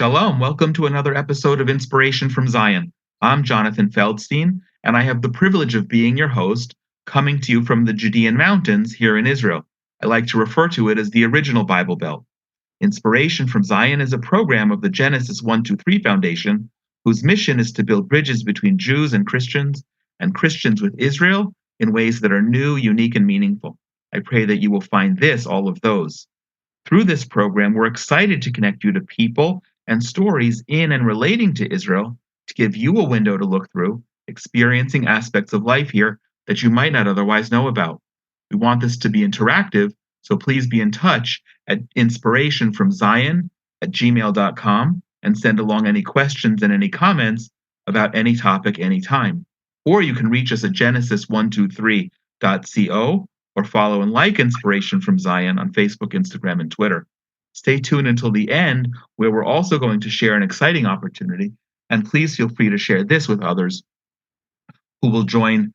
Shalom. Welcome to another episode of Inspiration from Zion. I'm Jonathan Feldstein, and I have the privilege of being your host, coming to you from the Judean Mountains here in Israel. I like to refer to it as the original Bible Belt. Inspiration from Zion is a program of the Genesis 123 Foundation, whose mission is to build bridges between Jews and Christians with Israel in ways that are new, unique, and meaningful. I pray that you will find this all of those. Through this program, we're excited to connect you to people and stories in and relating to Israel to give you a window to look through, experiencing aspects of life here that you might not otherwise know about. We want this to be interactive, so please be in touch at inspirationfromzion@gmail.com and send along any questions and any comments about any topic anytime. Or you can reach us at genesis123.co or follow and like Inspiration from Zion on Facebook, Instagram, and Twitter. Stay tuned until the end, where we're also going to share an exciting opportunity. And please feel free to share this with others who will find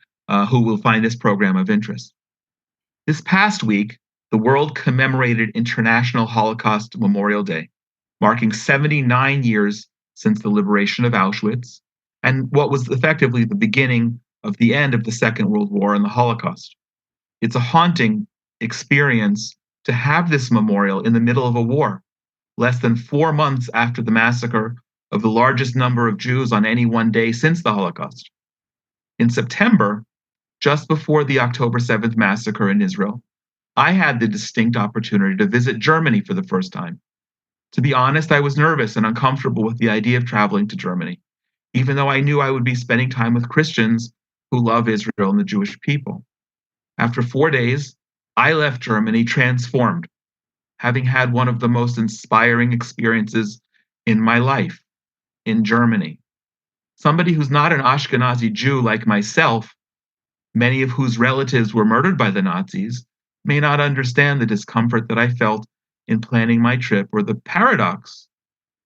this program of interest. This past week, the world commemorated International Holocaust Memorial Day, marking 79 years since the liberation of Auschwitz and what was effectively the beginning of the end of the Second World War and the Holocaust. It's a haunting experience to have this memorial in the middle of a war, less than 4 months after the massacre of the largest number of Jews on any one day since the Holocaust. In September, just before the October 7th massacre in Israel, I had the distinct opportunity to visit Germany for the first time. To be honest, I was nervous and uncomfortable with the idea of traveling to Germany, even though I knew I would be spending time with Christians who love Israel and the Jewish people. After 4 days, I left Germany transformed, having had one of the most inspiring experiences in my life in Germany. Somebody who's not an Ashkenazi Jew like myself, many of whose relatives were murdered by the Nazis, may not understand the discomfort that I felt in planning my trip or the paradox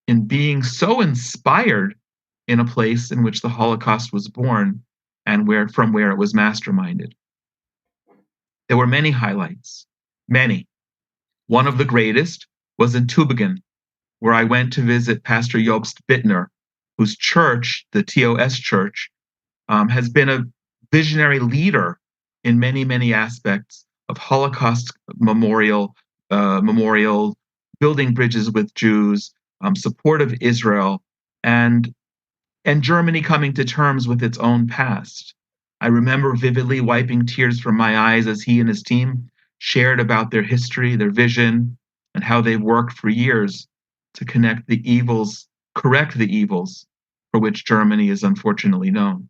in being so inspired in a place in which the Holocaust was born and from where it was masterminded. There were many highlights, many. One of the greatest was in Tübingen, where I went to visit Pastor Jobst Bittner, whose church, the TOS Church, has been a visionary leader in many, many aspects of Holocaust memorial, building bridges with Jews, support of Israel, and Germany coming to terms with its own past. I remember vividly wiping tears from my eyes as he and his team shared about their history, their vision, and how they worked for years to correct the evils for which Germany is unfortunately known.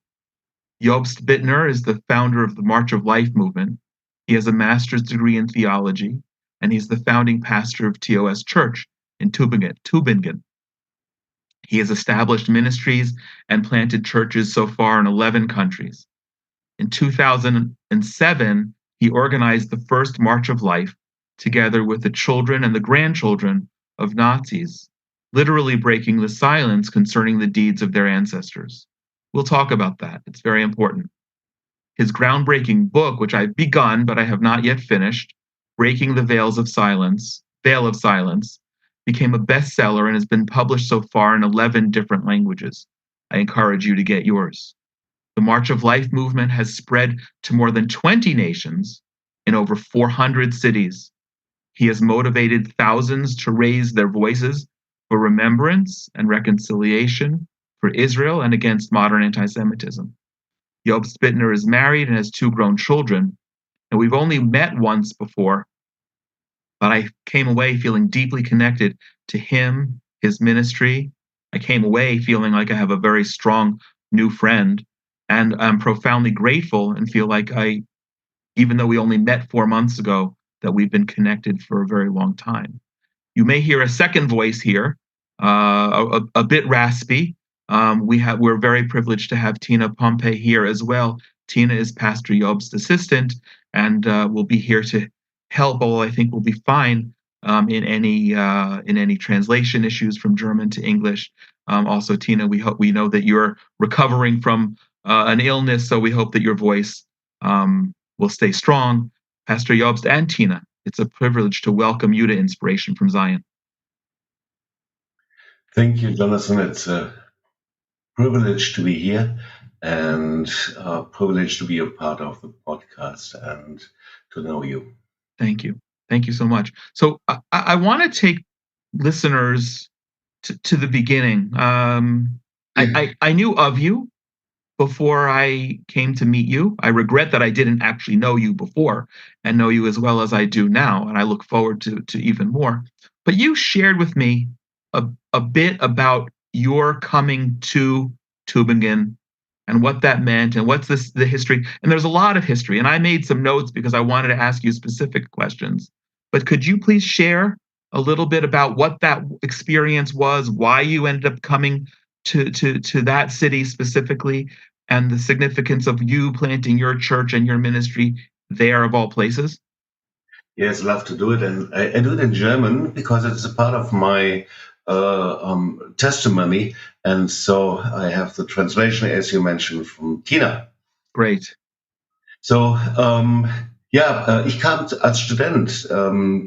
Jobst Bittner is the founder of the March of Life movement. He has a master's degree in theology, and he's the founding pastor of TOS Church in Tübingen. He has established ministries and planted churches so far in 11 countries. In 2007, he organized the first March of Life together with the children and the grandchildren of Nazis, literally breaking the silence concerning the deeds of their ancestors. We'll talk about that. It's very important. His groundbreaking book, which I've begun but I have not yet finished, Breaking the Veil of Silence, became a bestseller and has been published so far in 11 different languages. I encourage you to get yours. The March of Life movement has spread to more than 20 nations in over 400 cities. He has motivated thousands to raise their voices for remembrance and reconciliation for Israel and against modern anti-Semitism. Jobst Bittner is married and has 2 grown children, and we've only met once before, but I came away feeling deeply connected to him, his ministry. I came away feeling like I have a very strong new friend, and I'm profoundly grateful and feel like even though we only met 4 months ago, that we've been connected for a very long time. You may hear a second voice here, a bit raspy. We're very privileged to have Tina Pompey here as well. Tina is Pastor Jobst's assistant and will be here to help. Although I think we'll be fine in any translation issues from German to English. Also, Tina, we know that you're recovering from an illness, so we hope that your voice will stay strong. Pastor Jobst and Tina, it's a privilege to welcome you to Inspiration from Zion. Thank you, Jonathan. It's a privilege to be here and a privilege to be a part of the podcast and to know you. Thank you. Thank you so much. So I want to take listeners to the beginning. I knew of you before I came to meet you. I regret that I didn't actually know you before and know you as well as I do now, and I look forward to even more. But you shared with me a, a bit about your coming to Tübingen and what that meant and what's the history. And there's a lot of history, and I made some notes because I wanted to ask you specific questions. But could you please share a little bit about what that experience was, why you ended up coming to that city specifically, and the significance of you planting your church and your ministry there of all places? Yes, love to do it. And I do it in German because it's a part of my testimony. And so I have the translation, as you mentioned, from Tina. Great. So, ich kam als Student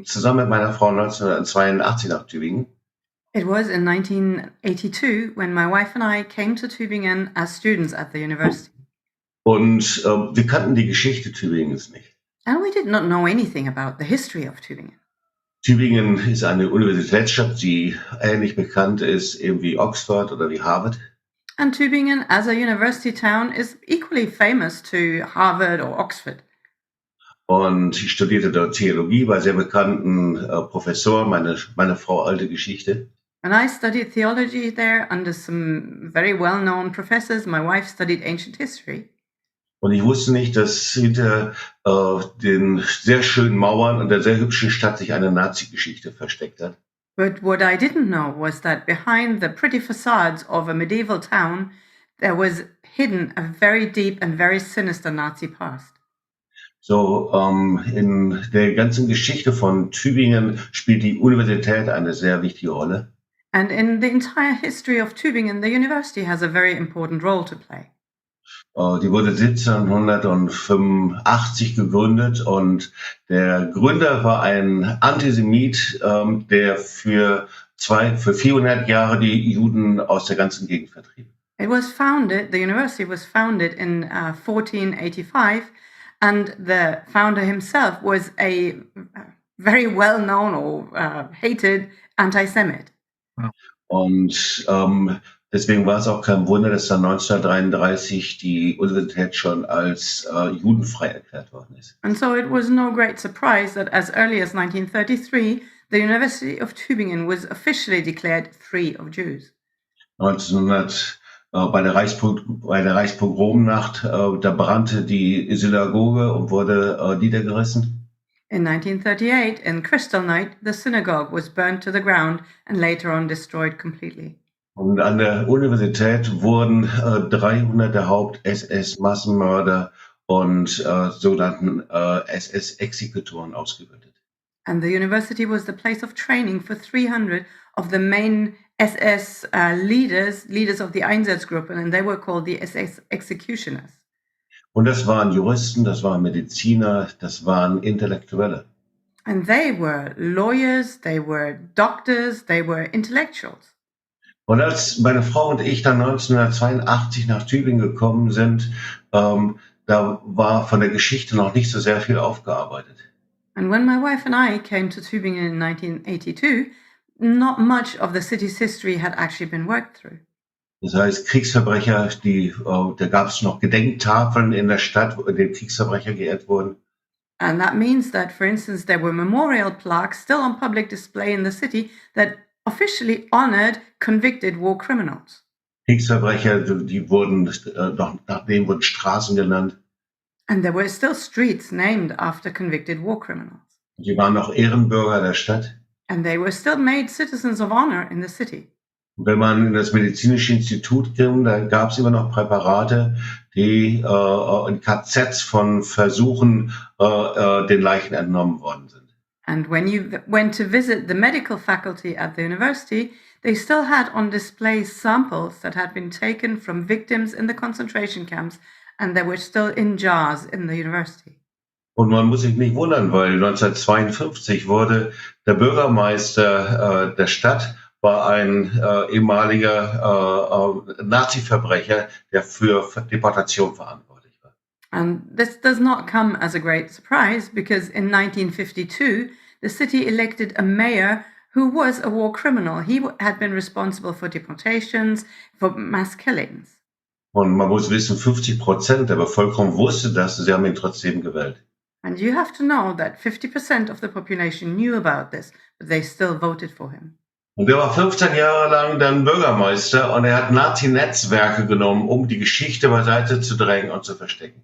zusammen mit meiner Frau 1982 nach Tübingen. It was in 1982 when my wife and I came to Tübingen as students at the university. Und wir kannten die Geschichte Tübingens nicht. And we did not know anything about the history of Tübingen. Tübingen ist eine Universitätsstadt, die ähnlich bekannt ist eben wie Oxford oder wie Harvard. And Tübingen as a university town is equally famous to Harvard or Oxford. Und ich studierte dort Theologie bei sehr bekannten Professoren, meine Frau alte Geschichte. And I studied theology there under some very well-known professors. My wife studied ancient history. Und ich wusste nicht, dass hinter den sehr schönen Mauern und der sehr hübschen Stadt sich eine Nazi-Geschichte versteckt hat. But what I didn't know was that behind the pretty facades of a medieval town, there was hidden a very deep and very sinister Nazi past. So, in der ganzen Geschichte von Tübingen spielt die Universität eine sehr wichtige Rolle. And in the entire history of Tübingen, the university has a very important role to play. Die wurde 1785 gegründet und der Gründer war ein Antisemit, der für 400 Jahre die Juden aus der ganzen Gegend vertrieb. The university was founded in 1485, and the founder himself was a very well-known or hated anti-Semit. Wow. Und deswegen war es auch kein Wunder, dass dann 1933 die Universität schon als judenfrei erklärt worden ist. And so it was no great surprise that as early as 1933, the University of Tübingen was officially declared free of Jews. 1900 bei der Reichspogromnacht, da brannte die Synagoge und wurde niedergerissen. In 1938, in Kristallnacht, the synagogue was burnt to the ground and later on destroyed completely. Und an der Universität wurden 300 der Haupt-SS-Massenmörder und sogenannten SS-Exekutoren ausgebildet. And the university was the place of training for 300 of the main SS leaders of the Einsatzgruppen, and they were called the SS executioners. Und das waren Juristen, das waren Mediziner, das waren Intellektuelle. And they were lawyers, they were doctors, they were intellectuals. Und als meine Frau und ich dann 1982 nach Tübingen gekommen sind, da war von der Geschichte noch nicht so sehr viel aufgearbeitet. And when my wife and I came to Tübingen in 1982, not much of the city's history had actually been worked through. Das heißt, Kriegsverbrecher, da gab es noch Gedenktafeln in der Stadt, wo die Kriegsverbrecher geehrt wurden. And that means that, for instance, there were memorial plaques still on public display in the city that officially honored convicted war criminals. Kriegsverbrecher, die wurden, nach denen wurden Straßen genannt. And there were still streets named after convicted war criminals. Die waren noch Ehrenbürger der Stadt. And they were still made citizens of honor in the city. Und wenn man in das medizinische Institut ging, da gab es immer noch Präparate, die in KZs von Versuchen den Leichen entnommen worden sind. And when you went to visit the medical faculty at the university, they still had on display samples that had been taken from victims in the concentration camps, and they were still in jars in the university. Und man muss sich nicht wundern, weil 1952 wurde der Bürgermeister der Stadt war ein ehemaliger Nazi-Verbrecher, der für Deportation verantwortlich war. And this does not come as a great surprise because in 1952, the city elected a mayor who was a war criminal. He had been responsible for deportations, for mass killings. Und man muss wissen, 50% der Bevölkerung wusste das, sie haben ihn trotzdem gewählt. And you have to know that 50% of the population knew about this, but they still voted for him. Und er war 15 Jahre lang dann Bürgermeister und er hat Nazi-Netzwerke genommen, um die Geschichte beiseite zu drängen und zu verstecken.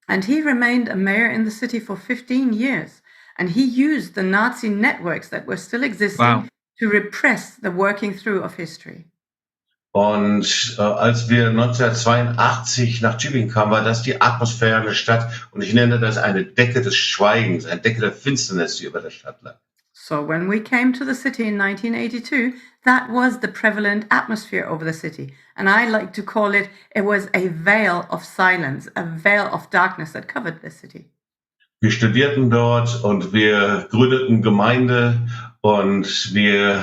And he remained a mayor in the city for 15 years. And he used the Nazi networks that were still existing Wow. to repress the working through of history. Und als wir 1982 nach Tübingen kamen, war das die Atmosphäre der Stadt. Und ich nenne das eine Decke des Schweigens, eine Decke der Finsternis, die über der Stadt lag. So when we came to the city in 1982, that was the prevalent atmosphere over the city. And I like to call it was a veil of silence, a veil of darkness that covered the city. Wir studierten dort und wir gründeten Gemeinde und wir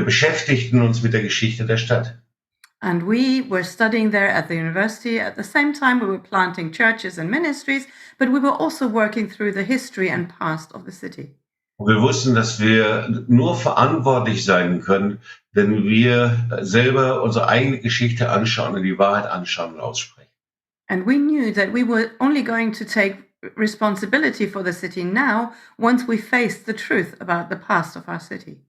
beschäftigten uns mit der Geschichte der Stadt. And we were studying there at the university. At the same time, we were planting churches and ministries, but we were also working through the history and past of the city. Und wir wussten, dass wir nur verantwortlich sein können, wenn wir selber unsere eigene Geschichte anschauen und die Wahrheit anschauen und aussprechen. And we knew that we were only going to take responsibility for the city now once we faced the truth about the past of our city.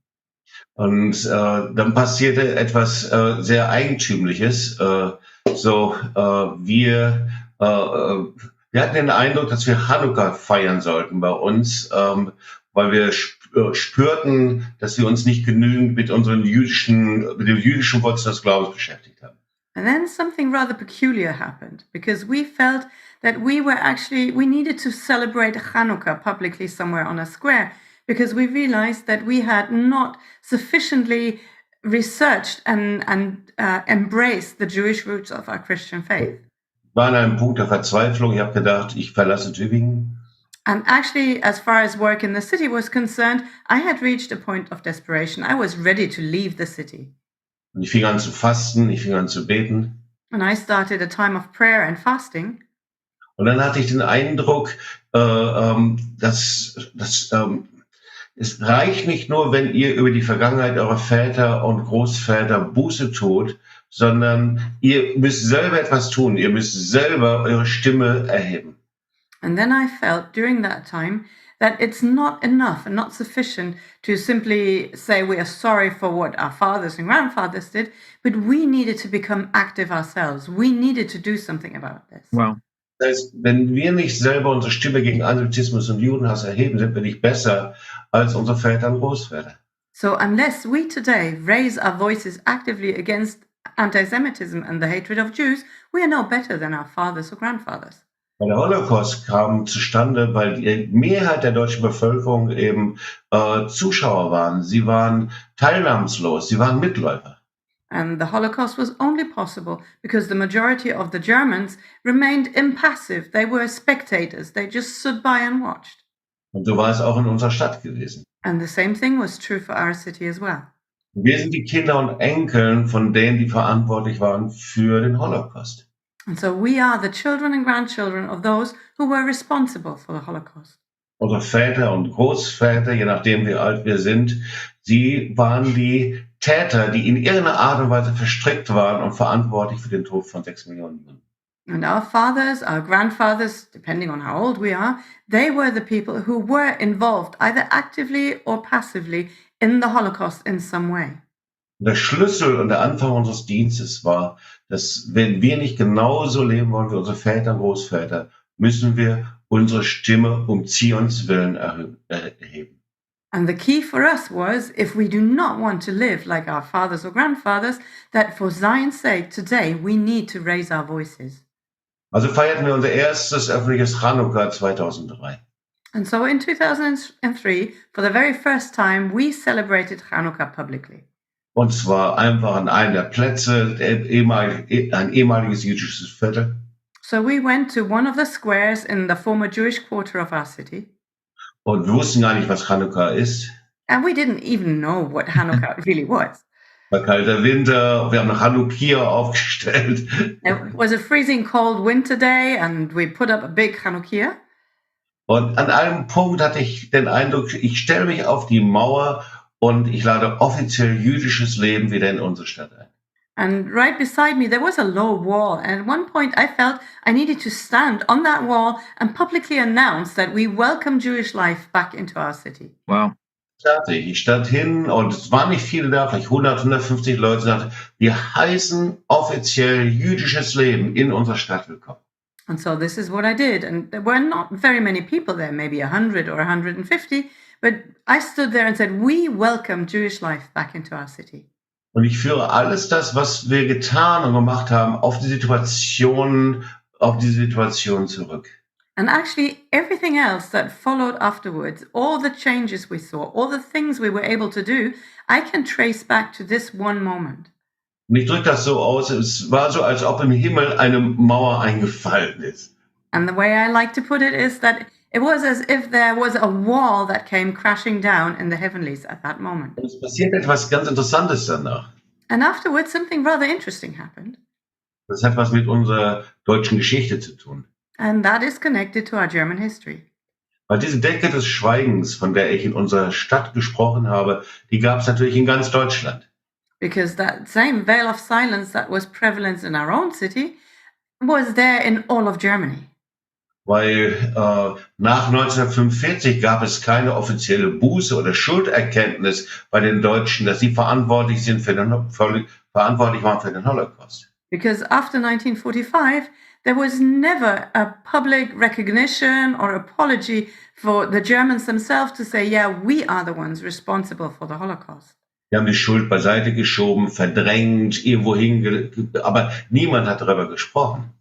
Und dann passierte etwas sehr Eigentümliches. Wir hatten den Eindruck, dass wir Chanukka feiern sollten bei uns, weil wir spürten, dass wir uns nicht genügend mit den jüdischen Wurzeln des Glaubens beschäftigt haben. And then something rather peculiar happened because we felt that we needed to celebrate Hanukkah publicly somewhere on a square because we realized that we had not sufficiently researched and embraced the Jewish roots of our Christian faith. Ich war an einem Punkt der Verzweiflung. Ich habe gedacht, ich verlasse Tübingen. And actually, as far as work in the city was concerned, I had reached a point of desperation. I was ready to leave the city. Und ich fing an zu fasten, ich fing an zu beten. And I started a time of prayer and fasting. Und dann hatte ich den Eindruck, dass es reicht nicht nur, wenn ihr über die Vergangenheit eurer Väter und Großväter Buße tut, sondern ihr müsst selber etwas tun. Ihr müsst selber eure Stimme erheben. And then I felt during that time that it's not enough and not sufficient to simply say we are sorry for what our fathers and grandfathers did, but we needed to become active ourselves. We needed to do something about this. Wow. Das heißt, wenn wir nicht selber unsere Stimme gegen Antisemitismus und Judenhass erheben, sind wir nicht besser als unsere Väter und Großväter. So unless we today raise our voices actively against anti-Semitism and the hatred of Jews, we are no better than our fathers or grandfathers. Der Holocaust kam zustande, weil die Mehrheit der deutschen Bevölkerung eben Zuschauer waren. Sie waren teilnahmslos, sie waren Mitläufer. And the Holocaust was only possible because the majority of the Germans remained impassive. They were spectators. They just stood by and watched. Und so war es auch in unserer Stadt gewesen. And the same thing was true for our city as well. Wir sind die Kinder und Enkeln von denen, die verantwortlich waren für den Holocaust. And so we are the children and grandchildren of those who were responsible for the Holocaust. Unsere Väter und Großväter, je nachdem wie alt wir sind, sie waren die Täter, die in irgendeiner Art und Weise verstrickt waren und verantwortlich für den Tod von 6 Millionen Juden. And our fathers, our grandfathers, depending on how old we are, they were the people who were involved either actively or passively in the Holocaust in some way. Der Schlüssel und der Anfang unseres Dienstes war, dass wenn wir nicht genauso leben wollen wie unsere Väter und Großväter, müssen wir unsere Stimme um Zions willen erheben. And the key for us was, if we do not want to live like our fathers or grandfathers, that for Zion's sake today we need to raise our voices. Also feierten wir unser erstes öffentliches Chanukka 2003. And so in 2003, for the very first time, we celebrated Hanukkah publicly. Und zwar einfach an einem der Plätze, ein ehemaliges jüdisches Viertel. So we went to one of the squares in the former Jewish quarter of our city. Und wir wussten gar nicht, was Chanukka ist. And we didn't even know what Hanukkah really was. War kalter Winter, wir haben noch Hanukkah aufgestellt. It was a freezing cold winter day, and we put up a big Hanukkah. Und an einem Punkt hatte ich den Eindruck, ich stelle mich auf die Mauer und ich lade offiziell jüdisches Leben wieder in unsere Stadt ein. And right beside me, there was a low wall. And at one point, I felt I needed to stand on that wall and publicly announce that we welcome Jewish life back into our city. Wow. Fertig. Ich stand hin und es waren nicht viele da, vielleicht 100, 150 Leute, sagten, wir heißen offiziell jüdisches Leben in unserer Stadt willkommen. And so this is what I did. And there were not very many people there, maybe 100 or 150. But I stood there and said, we welcome Jewish life back into our city. Und ich führe alles das, was wir getan und gemacht haben, auf diese Situation zurück. And actually, everything else that followed afterwards, all the changes we saw, all the things we were able to do, I can trace back to this one moment. Und ich drücke das so aus, es war so, als ob im Himmel eine Mauer eingefallen ist. And the way I like to put it is that it was as if there was a wall that came crashing down in the heavenlies at that moment. Und es passiert etwas ganz Interessantes danach. And afterwards, something rather interesting happened. Das hat was mit unserer deutschen Geschichte zu tun. And that is connected to our German history. Weil diese Decke des Schweigens, von der ich in unserer Stadt gesprochen habe, die gab es natürlich in ganz Deutschland. Because that same veil of silence that was prevalent in our own city was there in all of Germany. Weil nach 1945 gab es keine offizielle Buße oder Schulderkenntnis bei den Deutschen, dass sie verantwortlich waren für den Holocaust. Because after 1945, there was never a public recognition or apology for the Germans themselves to say, yeah, we are the ones responsible for the Holocaust. Die haben die Schuld beiseite geschoben, verdrängt, irgendwo aber niemand hat darüber gesprochen.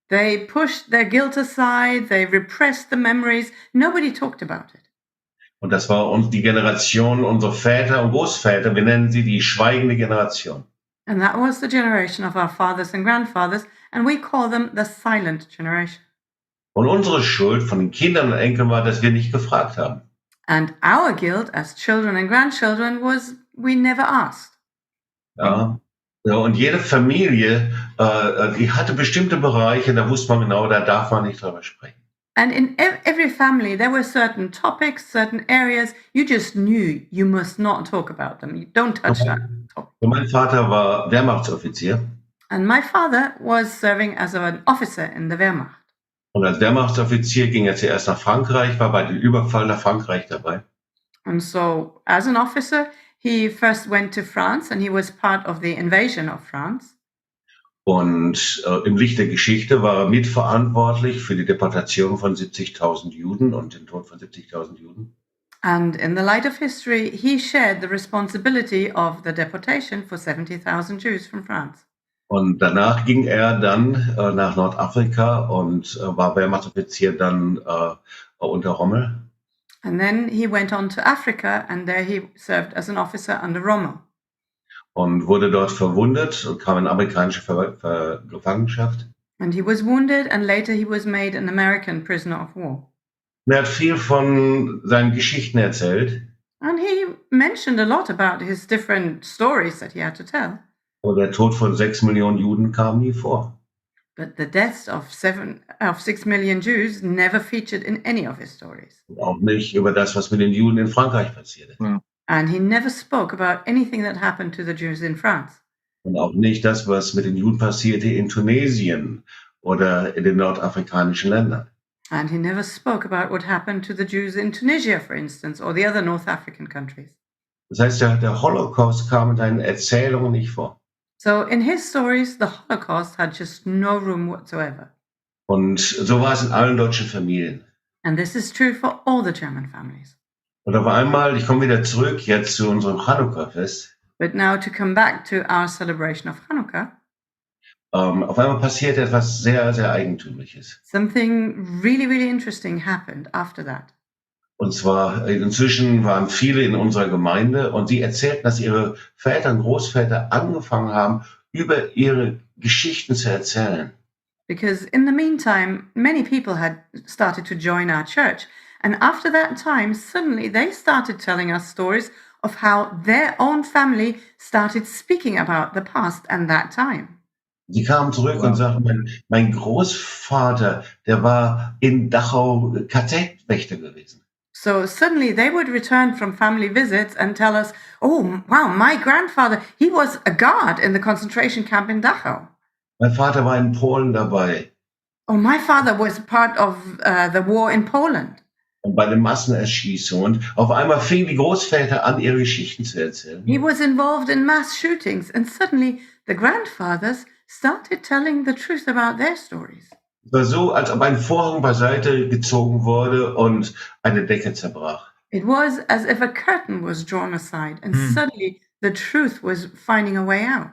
They pushed their guilt aside, they repressed the memories, nobody talked about it. Und das war die Generation unserer Väter und Großväter, wir nennen sie die schweigende Generation. And that was the generation of our fathers and grandfathers, and we call them the silent generation. Und unsere Schuld von den Kindern und Enkeln war, dass wir nicht gefragt haben. And our guilt as children and grandchildren was we never asked. Ja. Ja, und jede Familie, die hatte bestimmte Bereiche, da wusste man genau, da darf man nicht drüber sprechen. And in every family, there were certain topics, certain areas you just knew you must not talk about them. You don't touch that topic. Und mein Vater war Wehrmachtsoffizier. And my father was serving as an officer in the Wehrmacht. Und als Wehrmachtsoffizier ging er zuerst nach Frankreich, war bei dem Überfall nach Frankreich dabei. And so, as an officer, he first went to France and he was part of the invasion of France. Und im Licht der Geschichte war er mitverantwortlich für die Deportation von 70.000 Juden und den Tod von 70.000 Juden. And in the light of history, he shared the responsibility of the deportation for 70,000 Jews from France. Und danach ging er dann nach Nordafrika und war Wehrmachtsoffizier dann unter Rommel. And then he went on to Africa, and there he served as an officer under Rommel. Und wurde dort verwundet und kam in amerikanische Gefangenschaft. And he was wounded, and later he was made an American prisoner of war. Und er hat viel von seinen Geschichten erzählt. And he mentioned a lot about his different stories that he had to tell. Und der Tod von 6 Millionen Juden kam nie vor. But the deaths of 6 million Jews never featured in any of his stories. Und auch nicht über das, was mit den Juden in Frankreich passierte. Wow. And he never spoke about anything that happened to the Jews in France. Und auch nicht das, was mit den Juden passierte in Tunesien oder in den nordafrikanischen Ländern. And he never spoke about what happened to the Jews in Tunisia, for instance, or the other North African countries. Das heißt, der Holocaust kam in seinen Erzählungen nicht vor. So in his stories, the Holocaust had just no room whatsoever. Und so war es in allen deutschen Familien. And this is true for all the German families. Und auf einmal, ich komme wieder zurück jetzt zu unserem Chanukka-Fest. But now to come back to our celebration of Hanukkah, Auf einmal passiert etwas sehr, sehr Eigentümliches. something really, really interesting happened after that. Und zwar, inzwischen waren viele in unserer Gemeinde und sie erzählten, dass ihre Väter und Großväter angefangen haben, über ihre Geschichten zu erzählen. Because in the meantime, many people had started to join our church. And after that time, suddenly they started telling us stories of how their own family started speaking about the past and that time. Sie kamen zurück und Wow. sagten, mein Großvater, der war in Dachau KZ-Wächter gewesen. So suddenly they would return from family visits and tell us, oh, wow, my grandfather, he was a guard in the concentration camp in Dachau. Mein Vater war in Polen dabei Oh, my father was part of the war in Poland. und bei den Massenerschießungen. Und auf einmal fingen die Großväter an, ihre Geschichten zu erzählen. He was involved in mass shootings, and suddenly the grandfathers started telling the truth about their stories. Es war so, als ob ein Vorhang beiseite gezogen wurde und eine Decke zerbrach. It was as if a curtain was drawn aside, and suddenly the truth was finding a way out.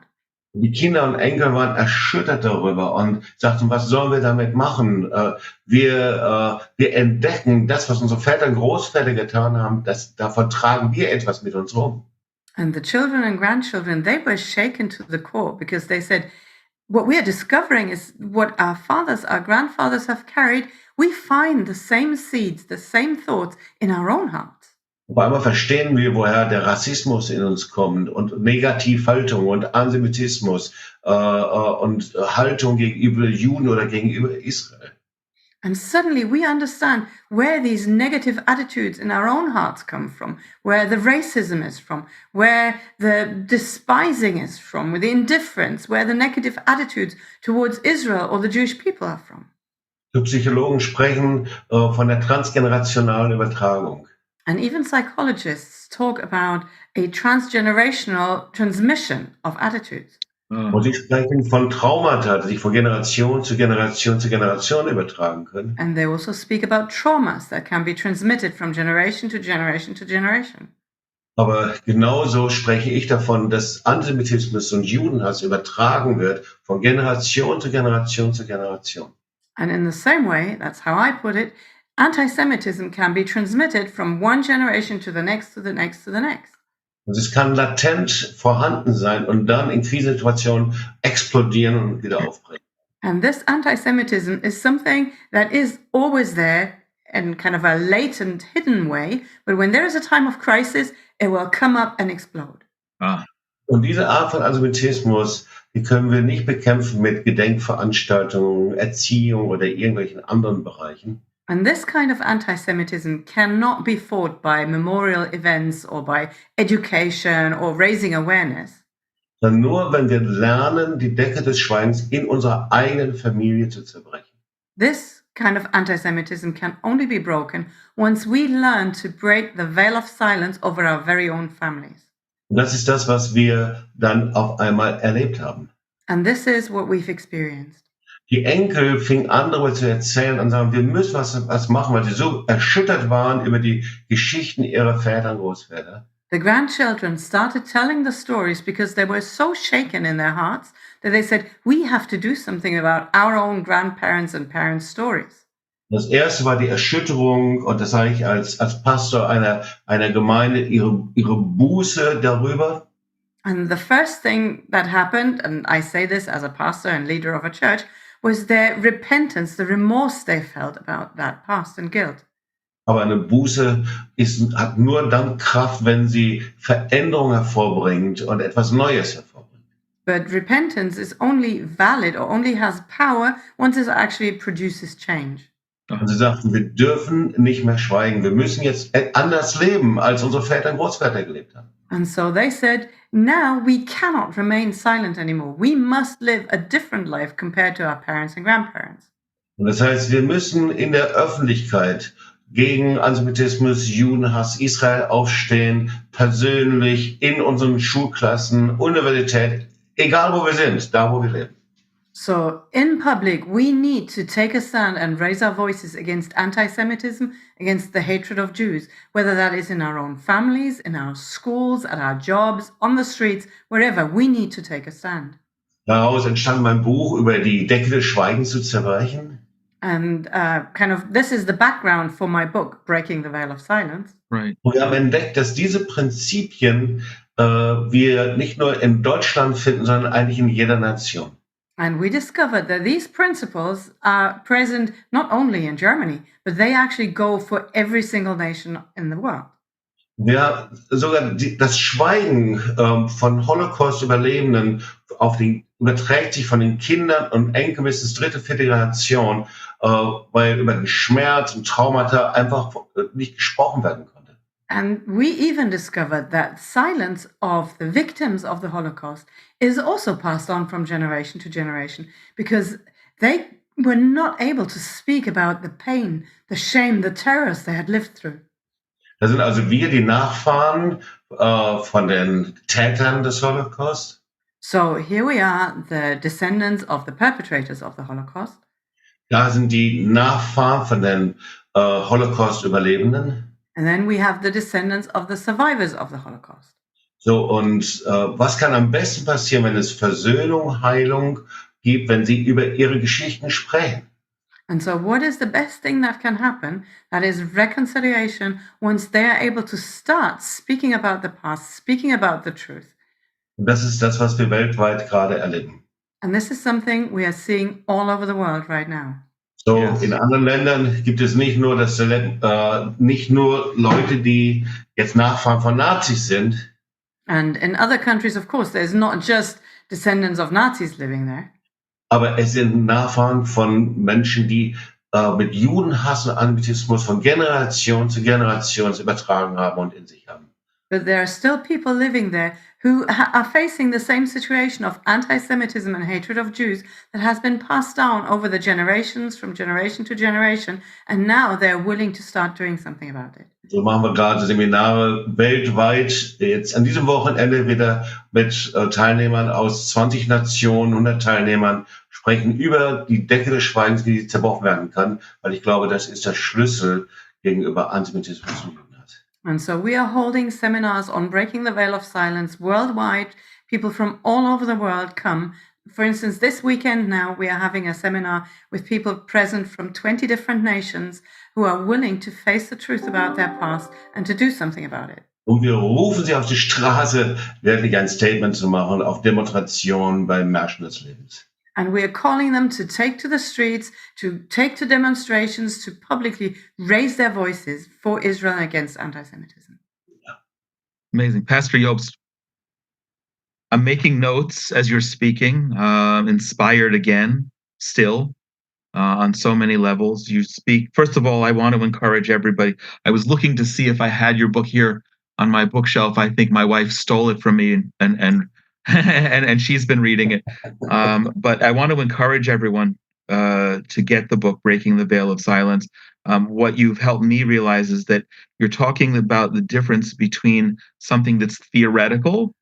Die Kinder und Enkel waren erschüttert darüber und sagten, was sollen wir damit machen? Wir entdecken das, was unsere Väter und Großväter getan haben, davon tragen wir etwas mit uns rum. And the children and grandchildren, they were shaken to the core because they said, what we are discovering is what our fathers, our grandfathers have carried. We find the same seeds, the same thoughts in our own hearts. Auf einmal verstehen wir, woher der Rassismus in uns kommt und Negativhaltung und Antisemitismus und Haltung gegenüber Juden oder gegenüber Israel. And suddenly we understand where these negative attitudes in our own hearts come from, where the racism is from, where the despising is from, where the indifference, where the negative attitudes towards Israel or the Jewish people are from. Die Psychologen sprechen von der transgenerationalen Übertragung. And even psychologists talk about a transgenerational transmission of attitudes. Und sie sprechen von Traumata, die sich von Generation zu Generation zu Generation übertragen können. And they also speak about traumas that can be transmitted from generation to generation to generation. Aber genauso spreche ich davon, dass Antisemitismus und Judenhass übertragen wird von Generation zu Generation zu Generation. And in the same way, that's how I put it, anti-Semitism can be transmitted from one generation to the next, to the next, to the next. Und es kann latent vorhanden sein und dann in Krisensituationen explodieren und wieder aufbrechen. And this anti-Semitism is something that is always there in kind of a latent, hidden way, but when there is a time of crisis, it will come up and explode. Und diese Art von Antisemitismus, die können wir nicht bekämpfen mit Gedenkveranstaltungen, Erziehung oder irgendwelchen anderen Bereichen. And this kind of anti-Semitism cannot be fought by memorial events or by education or raising awareness. Sondern nur, wenn wir lernen, die Decke des Schweigens in unserer eigenen Familie zu zerbrechen. This kind of anti-Semitism can only be broken once we learn to break the veil of silence over our very own families. Und das ist das, was wir dann auf einmal erlebt haben. And this is what we've experienced. Die Enkel fingen an, darüber zu erzählen und sagen, wir müssen was machen, weil sie so erschüttert waren über die Geschichten ihrer Väter und Großväter. The grandchildren started telling the stories because they were so shaken in their hearts that they said, we have to do something about our own grandparents and parents' stories. Das erste war die Erschütterung, und das sage ich als Pastor einer Gemeinde, ihre Buße darüber. And the first thing that happened, and I say this as a pastor and leader of a church, was their repentance, the remorse they felt about that past and guilt. Aber eine Buße hat nur dann Kraft, wenn sie Veränderung hervorbringt und etwas Neues hervorbringt. But repentance is only valid or only has power once it actually produces change. Und sie sagten, wir dürfen nicht mehr schweigen. Wir müssen jetzt anders leben, als unsere Väter und Großväter gelebt haben. And so they said, now we cannot remain silent anymore. We must live a different life compared to our parents and grandparents. Und das heißt, wir müssen in der Öffentlichkeit gegen Antisemitismus, Judenhass, Israel aufstehen, persönlich, in unseren Schulklassen, Universität, egal wo wir sind, da wo wir leben. So in public, we need to take a stand and raise our voices against anti-Semitism, against the hatred of Jews, whether that is in our own families, in our schools, at our jobs, on the streets, wherever, we need to take a stand. Daraus entstand mein Buch über die Decke des Schweigens zu zerbrechen. And this is the background for my book, Breaking the Veil of Silence. Right. Und wir haben entdeckt, dass diese Prinzipien wir nicht nur in Deutschland finden, sondern eigentlich in jeder Nation. And we discovered that these principles are present not only in Germany, but they actually go for every single nation in the world. Ja, sogar das Schweigen von Holocaust-Überlebenden überträgt sich von den Kindern und Enkeln bis ins dritte, vierte Generation, weil über den Schmerz und Traumata einfach nicht gesprochen werden konnte. And we even discovered that silence of the victims of the Holocaust is also passed on from generation to generation because they were not able to speak about the pain, the shame, the terrors they had lived through. Das sind also wir, die Nachfahren von den Tätern des Holocaust. So here we are, the descendants of the perpetrators of the Holocaust. Da sind die Nachfahren von den Holocaust-Überlebenden. And then we have the descendants of the survivors of the Holocaust. So, und was kann am besten passieren, wenn es Versöhnung, Heilung gibt, wenn sie über ihre Geschichten sprechen? And so what is the best thing that can happen? That is reconciliation once they are able to start speaking about the past, speaking about the truth. Und das ist das, was wir weltweit gerade erleben. And this is something we are seeing all over the world right now. So, Yes. in anderen Ländern gibt es nicht nur, nicht nur Leute, die jetzt Nachfahren von Nazis sind, And in other countries, of course, there's not just descendants of Nazis living there, aber es sind Nachfahren von Menschen, die mit Judenhass und Antisemitismus von Generation zu Generation übertragen haben und in sich haben. but there are still people living there who are facing the same situation of anti-Semitism and hatred of Jews that has been passed down over the generations from generation to generation, and now they're willing to start doing something about it. So machen wir gerade Seminare weltweit, jetzt an diesem Wochenende wieder mit Teilnehmern aus 20 Nationen, 100 Teilnehmern, sprechen über die Decke des Schweigens, wie sie zerbrochen werden kann, weil ich glaube, das ist der Schlüssel gegenüber Antisemitismus und Judenhass. And so we are holding seminars on breaking the veil of silence worldwide. People from all over the world come. For instance, this weekend now we are having a seminar with people present from 20 different nations who are willing to face the truth about their past and to do something about it. Und wir rufen sie auf die Straße, wirklich ein Statement zu machen, auf Demonstrationen beim Märschen des Lebens. And we are calling them to take to the streets, to take to demonstrations, to publicly raise their voices for Israel and against anti-Semitism. Amazing. Pastor Jobst, I'm making notes as you're speaking, inspired again, still, on so many levels. You speak, first of all, I want to encourage everybody. I was looking to see if I had your book here on my bookshelf. I think my wife stole it from me and she's been reading it. But I want to encourage everyone to get the book, Breaking the Veil of Silence. What you've helped me realize is that you're talking about the difference between something that's theoretical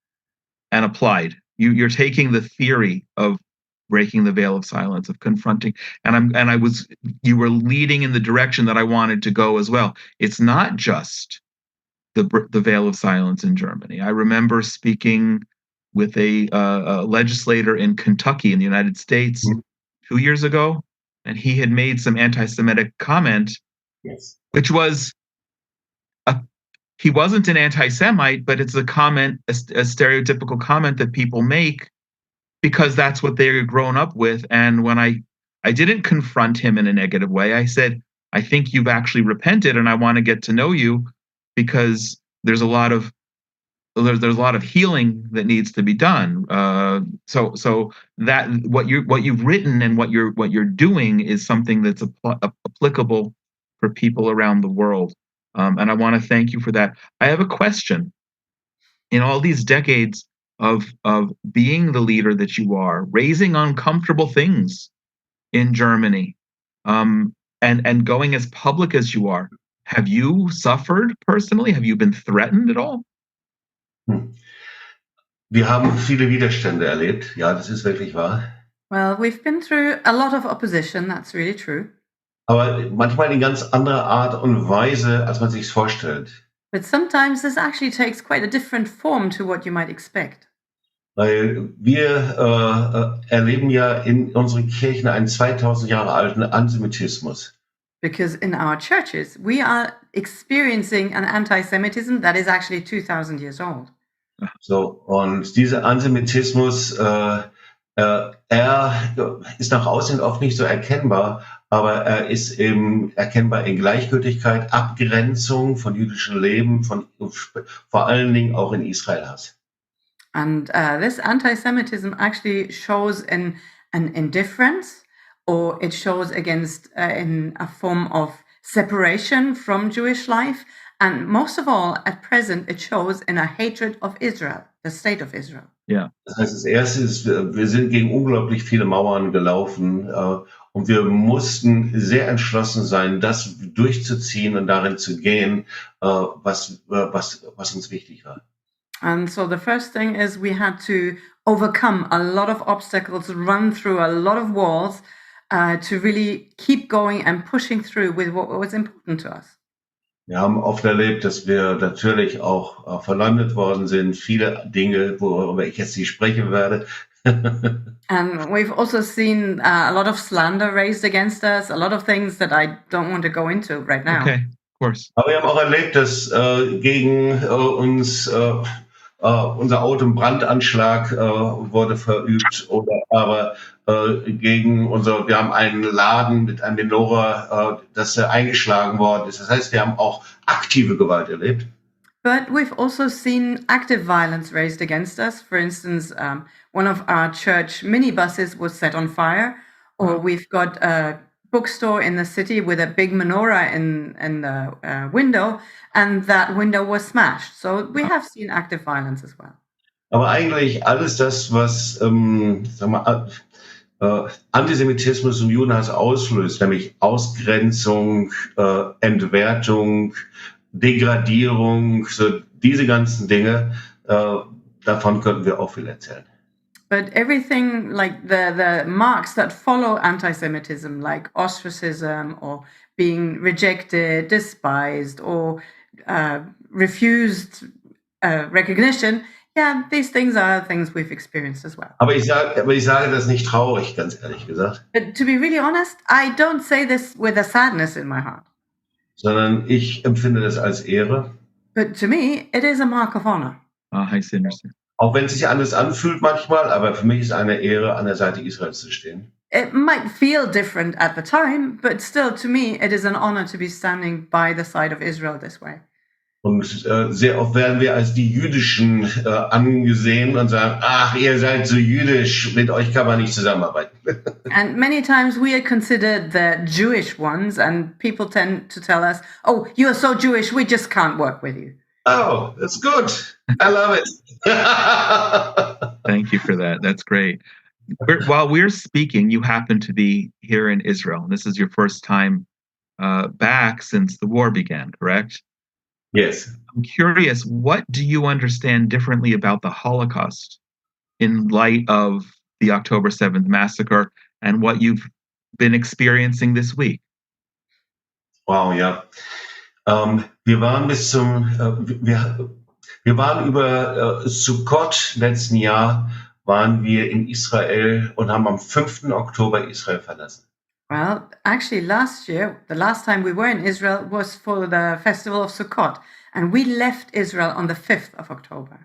and applied. You're taking the theory of breaking the veil of silence, of confronting, you were leading in the direction that I wanted to go as well. It's not just the veil of silence in Germany. I remember speaking with a legislator in Kentucky in the United States 2 years ago, and he had made some anti-Semitic comment, Yes. which was he wasn't an anti-Semite, but it's a comment, a stereotypical comment that people make because that's what they're grown up with. And when I didn't confront him in a negative way, I said, I think you've actually repented, and I want to get to know you because there's a lot of healing that needs to be done. So that what you've written and what you're doing is something that's applicable for people around the world. And I want to thank you for that. I have a question. In all these decades of being the leader that you are, raising uncomfortable things in Germany, and going as public as you are, have you suffered personally? Have you been threatened at all? Wir haben viele Widerstände erlebt. Ja, das ist wirklich wahr. Well, we've been through a lot of opposition, that's really true. Aber manchmal in ganz anderer Art und Weise, als man sich vorstellt. But sometimes this actually takes quite a different form to what you might expect. Weil wir erleben ja in unseren Kirchen einen 2000 Jahre alten Antisemitismus. Because in our churches, we are experiencing an anti-Semitism that is actually 2000 years old. So, und dieser Antisemitismus, er ist nach außen oft nicht so erkennbar, aber er ist eben erkennbar in Gleichgültigkeit, Abgrenzung von jüdischem Leben, vor allen Dingen auch in Israel-Hass. And this anti-Semitism actually shows in an indifference, or it shows against in a form of separation from Jewish life. And most of all, at present, it shows in a hatred of Israel, the state of Israel. Yeah. Das heißt, das Erste ist, wir sind gegen unglaublich viele Mauern gelaufen und wir mussten sehr entschlossen sein, das durchzuziehen und darin zu gehen, was uns wichtig war. And so the first thing is we had to overcome a lot of obstacles, run through a lot of walls to really keep going and pushing through with what was important to us. Wir haben oft erlebt, dass wir natürlich auch verleumdet worden sind. Viele Dinge, worüber ich jetzt nicht sprechen werde. And we've also seen a lot of slander raised against us, a lot of things that I don't want to go into right now. Okay, of course. Aber wir haben auch erlebt, dass gegen uns unser Auto im Brandanschlag wurde verübt aber wir haben einen Laden mit einem Menorah, das eingeschlagen worden ist. Das heißt, wir haben auch aktive Gewalt erlebt. But we've also seen active violence raised against us. For instance, one of our church minibuses was set on fire, or we've got a bookstore in the city with a big menorah in the window, and that window was smashed. So we have seen active violence as well. Aber eigentlich alles das, was Antisemitismus und Judenhass auslöst, nämlich Ausgrenzung, Entwertung, Degradierung, so diese ganzen Dinge, davon könnten wir auch viel erzählen. But everything like the marks that follow anti-Semitism, like ostracism or being rejected, despised, or refused recognition, yeah, these things are things we've experienced as well. Aber ich sage das nicht traurig, ganz ehrlich gesagt. But to be really honest, I don't say this with a sadness in my heart. Sondern ich empfinde das als Ehre. But to me, it is a mark of honor. I see. Auch wenn es sich anders anfühlt manchmal, aber für mich ist eine Ehre, an der Seite Israels zu stehen. It might feel different at the time, but still to me, it is an honor to be standing by the side of Israel this way. Und sehr oft werden wir als die Jüdischen angesehen und sagen, ach, ihr seid so jüdisch, mit euch kann man nicht zusammenarbeiten. And many times we are considered the Jewish ones, and people tend to tell us, oh, you are so Jewish, we just can't work with you. Oh, that's good. I love it. Thank you for that. That's great. While we're speaking, you happen to be here in Israel. And this is your first time back since the war began, correct? Yes. I'm curious, what do you understand differently about the Holocaust in light of the October 7th massacre and what you've been experiencing this week? Wow, ja. Wir waren wir waren über Sukkot letzten Jahr waren wir in Israel und haben am 5. Oktober Israel verlassen. Well, actually, last year, the last time we were in Israel was for the festival of Sukkot, and we left Israel on the 5th of October.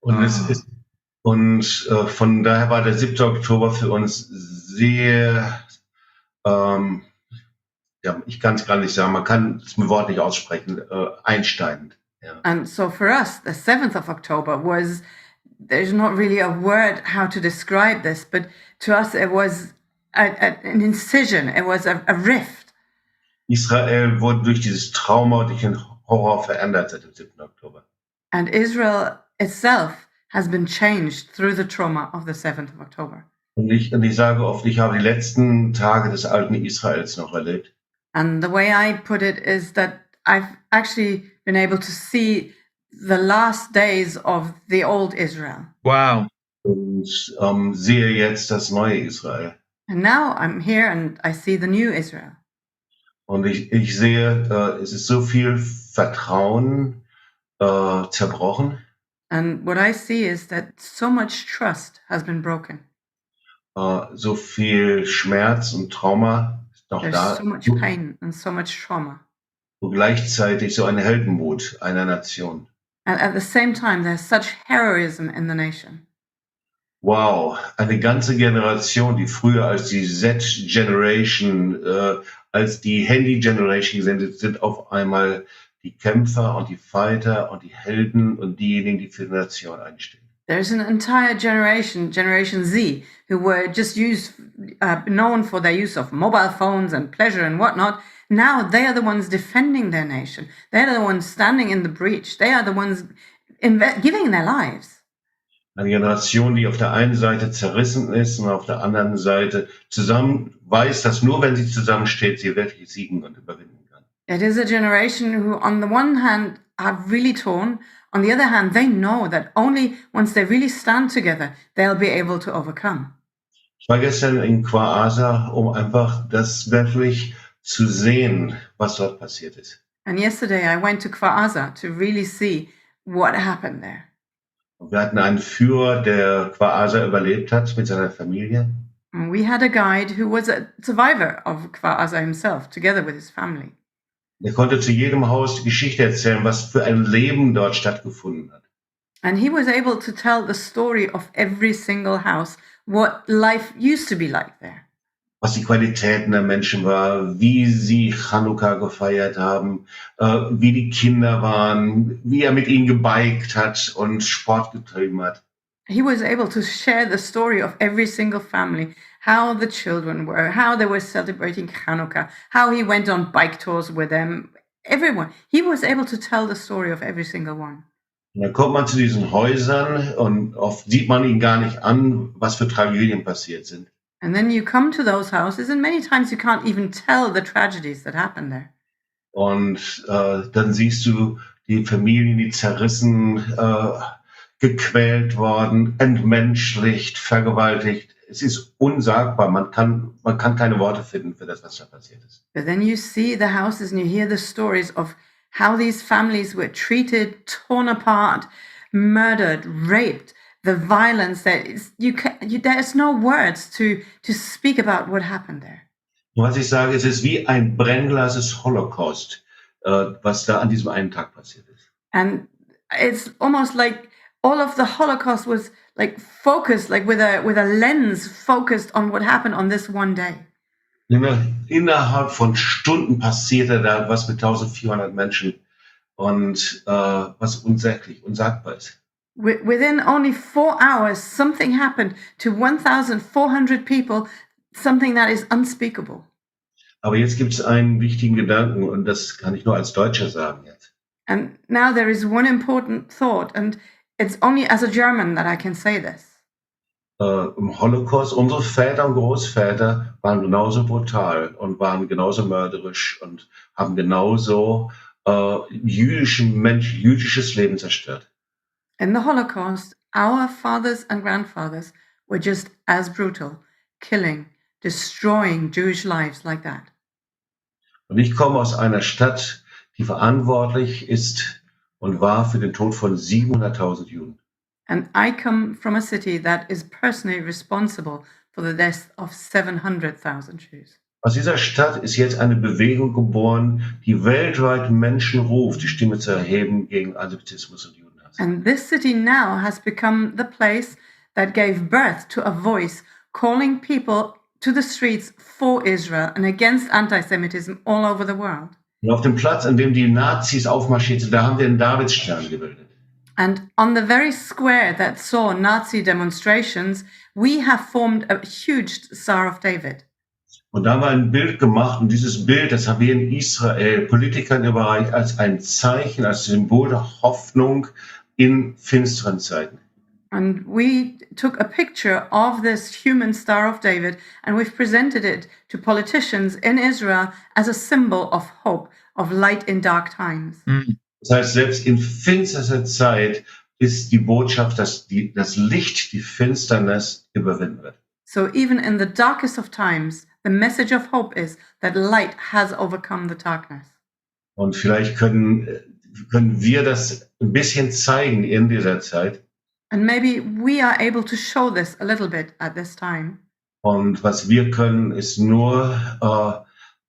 Und von daher war der 7. Oktober für uns sehr, ich kann es gar nicht sagen, man kann es mit Wort nicht aussprechen, einsteigend. Ja. And so for us, the 7th of October was, there's not really a word how to describe this, but to us it was an incision, it was a rift. Israel wurde durch dieses Trauma, durch den Horror verändert seit dem 7. Oktober. And Israel itself has been changed through the trauma of the 7th of October. Und ich sage oft, ich habe die letzten Tage des alten Israels noch erlebt. And the way I put it is that I've actually been able to see the last days of the old Israel. Wow. Und sehe jetzt das neue Israel. And now I'm here and I see the new Israel. Und ich sehe, es ist so viel Vertrauen zerbrochen. And what I see is that so much trust has been broken. So viel Schmerz und Trauma ist noch There's da. so much pain and so much trauma. Und gleichzeitig so ein Heldenmut einer Nation. And at the same time, there's such heroism in the nation. Wow, eine ganze Generation, die früher als die Z-Generation, als die Handy-Generation gesendet sind, auf einmal die Kämpfer und die Fighter und die Helden und diejenigen, die für die Nation einstehen. There's an entire generation, Generation Z, who were just known for their use of mobile phones and pleasure and whatnot. Now they are the ones defending their nation. They are the ones standing in the breach. They are the ones giving their lives. Eine Generation, die auf der einen Seite zerrissen ist und auf der anderen Seite zusammen weiß, dass nur wenn sie zusammensteht, sie wirklich siegen und überwinden kann. It is a generation who, on the one hand, are really torn. On the other hand, they know that only once they really stand together, they'll be able to overcome. Ich war gestern in Kwaasa, um einfach das wirklich zu sehen, was dort passiert ist. And yesterday I went to Kwaasa to really see what happened there. Wir hatten einen Führer, der Kwaasa überlebt hat mit seiner Familie. And we had a guide who was a survivor of Kwaasa himself, together with his family. Er konnte zu jedem Haus die Geschichte erzählen, was für ein Leben dort stattgefunden hat. And he was able to tell the story of every single house, what life used to be like there. Was die Qualitäten der Menschen war, wie sie Chanukka gefeiert haben, wie die Kinder waren, wie er mit ihnen gebiked hat und Sport getrieben hat. He was able to share the story of every single family, how the children were, how they were celebrating Hanukkah, how he went on bike tours with them, everyone. He was able to tell the story of every single one. Und dann kommt man zu diesen Häusern und oft sieht man ihnen gar nicht an, was für Tragödien passiert sind. And then you come to those houses and many times you can't even tell the tragedies that happened there. Und dann siehst du die Familien, die zerrissen, gequält worden, entmenschlicht, vergewaltigt. Es ist unsagbar. Man kann keine Worte finden für das, was da passiert ist. But then you see the houses and you hear the stories of how these families were treated, torn apart, murdered, raped. The violence that is, there's no words to speak about what happened there. Und was ich sage, es ist wie ein Brennglas des Holocaust, was da an diesem einen Tag passiert ist. And it's almost like all of the Holocaust was like focused, like with a lens focused on what happened on this one day. Innerhalb von Stunden passierte da was mit 1400 Menschen und was unsagbar ist. Within only 4 hours, something happened to 1,400 people, something that is unspeakable. Aber jetzt gibt es einen wichtigen Gedanken und das kann ich nur als Deutscher sagen jetzt. And now there is one important thought, and it's only as a German that I can say this. Im Holocaust, unsere Väter und Großväter waren genauso brutal und waren genauso mörderisch und haben genauso jüdisches Leben zerstört. In the Holocaust, our fathers and grandfathers were just as brutal, killing, destroying Jewish lives like that. Und ich komme aus einer Stadt, die verantwortlich ist und war für den Tod von 700.000 Juden. And I come from a city that is personally responsible for the death of 700,000 Jews. Aus dieser Stadt ist jetzt eine Bewegung geboren, die weltweit Menschen ruft, die Stimme zu erheben gegen Antisemitismus und Judenhass. And this city now has become the place that gave birth to a voice calling people to the streets for Israel and against anti-Semitism all over the world. Und auf dem Platz, an dem die Nazis aufmarschierten, da haben wir einen Davidsstern gebildet. And on the very square that saw Nazi demonstrations, we have formed a huge Star of David. Und da haben wir ein Bild gemacht und dieses Bild, das haben wir in Israel Politikern überreicht als ein Zeichen, als Symbol der Hoffnung in finsteren Zeiten. And we took a picture of this human Star of David and we've presented it to politicians in Israel as a symbol of hope, of light in dark times. Das heißt, selbst in finsterster Zeit ist die Botschaft, dass das Licht die Finsternis überwinden wird. So even in the darkest of times, the message of hope is that light has overcome the darkness. Und vielleicht können wir das ein bisschen zeigen in dieser Zeit. And maybe we are able to show this a little bit at this time. Und was wir können, ist nur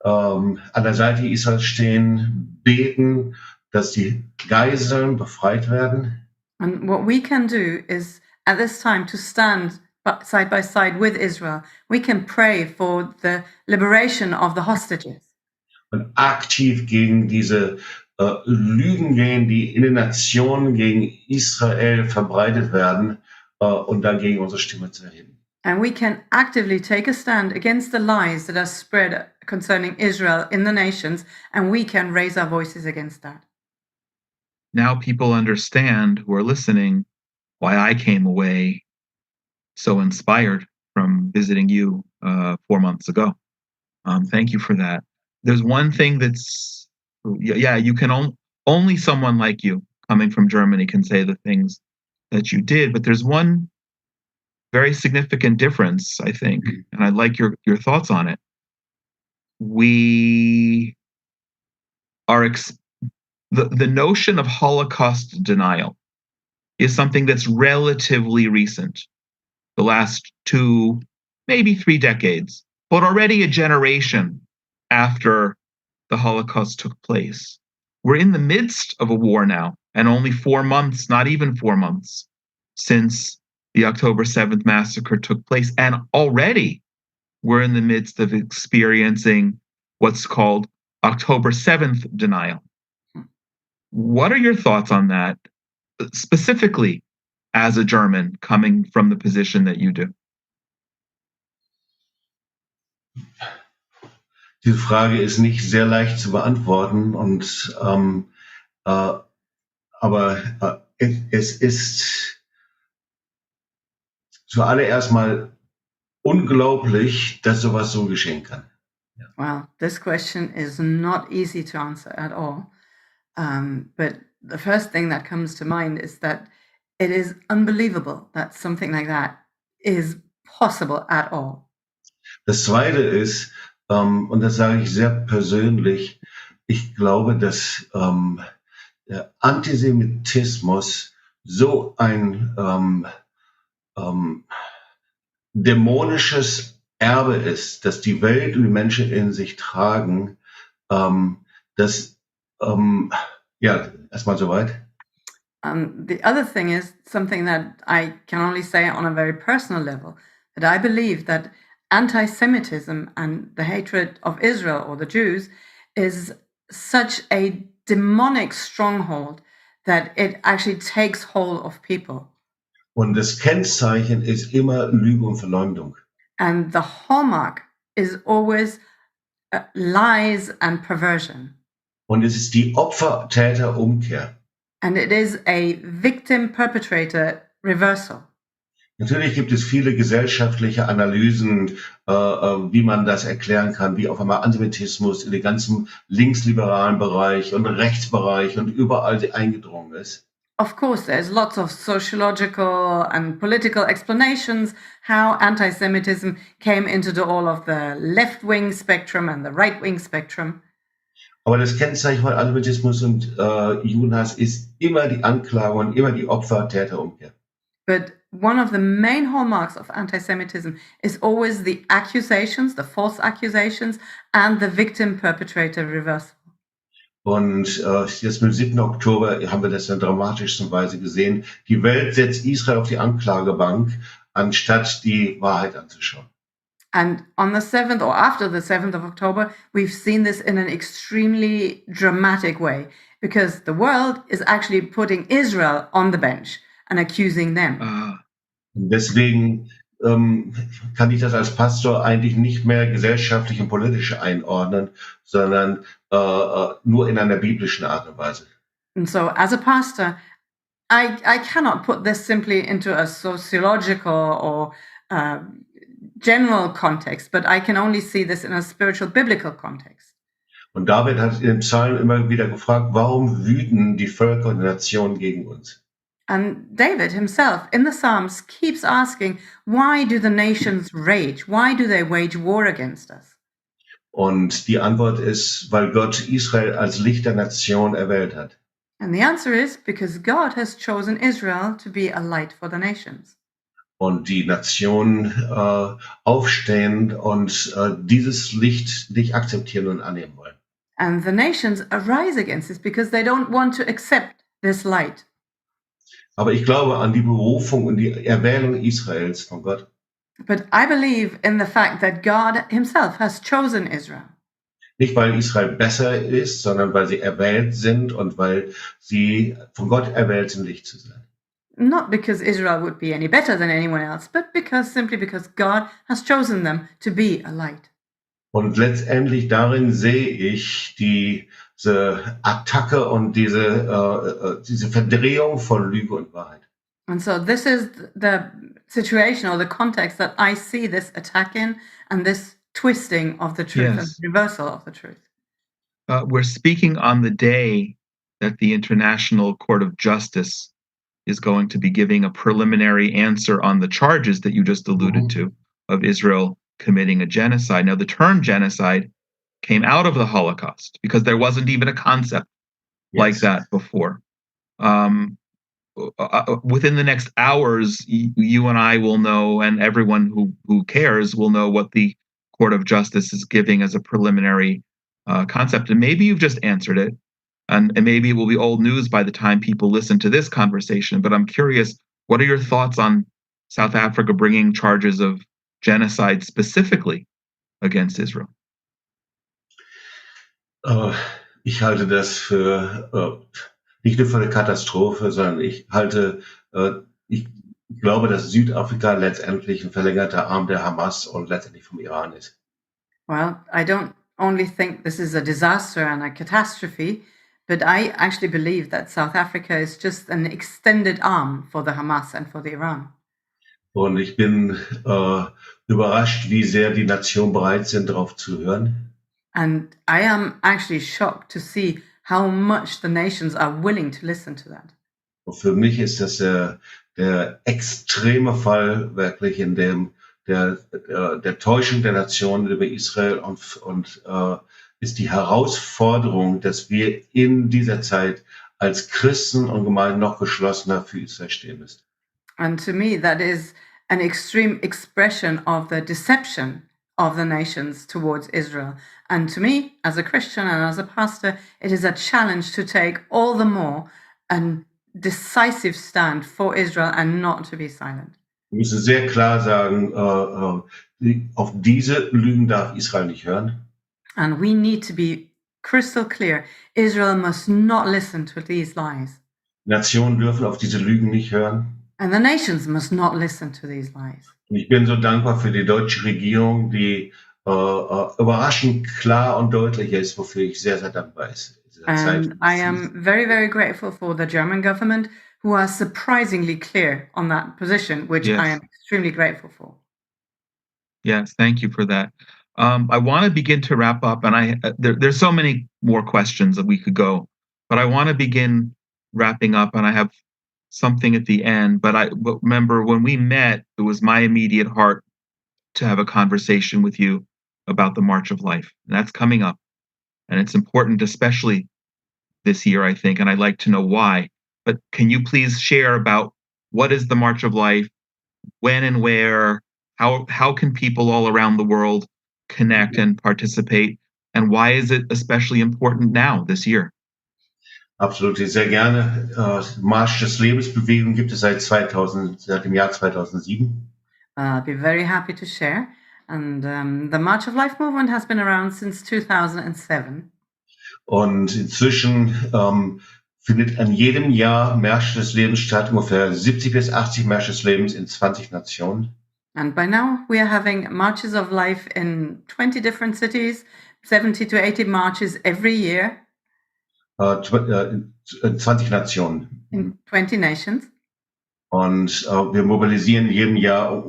an der Seite Israels stehen, beten, dass die Geiseln befreit werden. And what we can do is at this time to stand side by side with Israel. We can pray for the liberation of the hostages. Und aktiv gegen diese Lügen gehen, die in den Nationen gegen Israel verbreitet werden und dagegen unsere Stimme zu erheben. And we can actively take a stand against the lies that are spread concerning Israel in the nations, and we can raise our voices against that. Now people understand who are listening why I came away so inspired from visiting you 4 months ago. Thank you for that. There's one thing that's, you can only someone like you coming from Germany can say the things that you did, but there's one very significant difference, I think, and I'd like your thoughts on it. We are the notion of Holocaust denial is something that's relatively recent, the last 2, maybe 3 decades, but already a generation after the Holocaust took place. We're in the midst of a war now, and only 4 months, not even 4 months, since the October 7th massacre took place, and already we're in the midst of experiencing what's called October 7th denial. What are your thoughts on that, specifically as a German coming from the position that you do? Diese Frage ist nicht sehr leicht zu beantworten, aber es ist zuallererst mal unglaublich, dass sowas so geschehen kann. Well, this question is not easy to answer at all. But the first thing that comes to mind is that it is unbelievable that something like that is possible at all. Das Zweite ist, und das sage ich sehr persönlich, ich glaube, dass der Antisemitismus so ein dämonisches Erbe ist, dass die Welt und die Menschen in sich tragen, dass erstmal soweit. The other thing is something that I can only say on a very personal level, that I believe that anti-Semitism and the hatred of Israel or the Jews is such a demonic stronghold that it actually takes hold of people. Und das Kennzeichen ist immer Lüge und Verleumdung. And the hallmark is always lies and perversion. Und es ist die Opfer-Täter-Umkehr. And it is a victim-perpetrator reversal. Natürlich gibt es viele gesellschaftliche Analysen, wie man das erklären kann, wie auf einmal Antisemitismus in den ganzen linksliberalen Bereich und Rechtsbereich und überall eingedrungen ist. Of course, there's lots of sociological and political explanations how anti-Semitism came into all of the left-wing spectrum and the right-wing spectrum. Aber das Kennzeichen von Antisemitismus und Judenhass ist immer die Anklage und immer die Opfer-Täter-Umkehr. But one of the main hallmarks of anti-Semitism is always the accusations, the false accusations, and the victim-perpetrator reversal. Und jetzt mit dem 7. Oktober haben wir das in der dramatischsten Weise gesehen. Die Welt setzt Israel auf die Anklagebank, anstatt die Wahrheit anzuschauen. And on the 7th or after the 7th of October, we've seen this in an extremely dramatic way because the world is actually putting Israel on the bench and accusing them. Deswegen kann ich das als Pastor eigentlich nicht mehr gesellschaftlich und politisch einordnen, sondern nur in einer biblischen Art und Weise. And so as a pastor, I cannot put this simply into a sociological or general context, but I can only see this in a spiritual biblical context. Und David hat im Psalm immer wieder gefragt, warum wüten die Völker und Nationen gegen uns? And David himself in the Psalms keeps asking, why do the nations rage? Why do they wage war against us? Und die Antwort ist, weil Gott Israel als Licht der Nation erwählt hat. And the answer is because God has chosen Israel to be a light for the nations. Und die Nationen aufstehen und dieses Licht nicht akzeptieren und annehmen wollen. And the nations arise against this because they don't want to accept this light. Aber ich glaube an die Berufung und die Erwählung Israels von Gott. But I believe in the fact that God himself has chosen Israel. Nicht, weil Israel besser ist, sondern weil sie erwählt sind und weil sie von Gott erwählt sind, Licht zu sein. Not because Israel would be any better than anyone else, but simply because God has chosen them to be a light. Und letztendlich darin sehe ich diese Attacke und diese Verdrehung von Lüge und Wahrheit. And so this is the situation or the context that I see this attack in, and this twisting of the truth and Yes. reversal of the truth. We're speaking on the day that the International Court of Justice is going to be giving a preliminary answer on the charges that you just alluded to of Israel committing a genocide. Now, the term genocide came out of the Holocaust because there wasn't even a concept like Yes. that before. Within the next hours, you and I will know, and everyone who cares will know what the Court of Justice is giving as a preliminary concept. And maybe you've just answered it, and maybe it will be old news by the time people listen to this conversation. But I'm curious, what are your thoughts on South Africa bringing charges of genocide specifically against Israel? Ich halte das für nicht nur für eine Katastrophe, sondern ich glaube, dass Südafrika letztendlich ein verlängerter Arm der Hamas und letztendlich vom Iran ist. Well, I don't only think this is a disaster and a catastrophe, but I actually believe that South Africa is just an extended arm for the Hamas and for the Iran. Und ich bin überrascht, wie sehr die Nationen bereit sind, darauf zu hören. And I am actually shocked to see how much the nations are willing to listen to that. Und für mich ist das der extreme Fall wirklich, in dem der Täuschung der Nationen über Israel und ist die Herausforderung, dass wir in dieser Zeit als Christen und Gemeinden noch geschlossener für Israel stehen müssen. And to me, that is an extreme expression of the deception of the nations towards Israel. And to me, as a Christian and as a pastor, it is a challenge to take all the more an decisive stand for Israel and not to be silent. Wir müssen sehr klar sagen, auf diese Lügen darf Israel nicht hören. And we need to be crystal clear. Israel must not listen to these lies. Nationen dürfen auf diese Lügen nicht hören. And the nations must not listen to these lies. Und ich bin so dankbar für die deutsche Regierung, die überraschend klar und deutlich ist, wofür ich sehr, sehr dankbar ist. And I am very, very grateful for the German government, who are surprisingly clear on that position, which Yes. I am extremely grateful for. Yes, thank you for that. I want to begin to wrap up, and there's so many more questions that we could go, but I want to begin wrapping up, and I have something at the end. But remember when we met, it was my immediate heart to have a conversation with you about the March of Life, and that's coming up, and it's important, especially this year, I think, and I'd like to know why. But can you please share about what is the March of Life, when and where, how can people all around the world connect and participate, and why is it especially important now, this year? Absolut, sehr gerne. Marsch des Lebensbewegung gibt es seit dem Jahr 2007. I'll be very happy to share. And the March of Life movement has been around since 2007. Und inzwischen findet an jedem Jahr Marsch des Lebens statt, ungefähr 70 bis 80 Märsche des Lebens in 20 Nationen. And by now we are having Marches of Life in 20 different cities, 70 to 80 marches every year. In 20 Nationen. In 20 nations. Und wir mobilisieren in jedem Jahr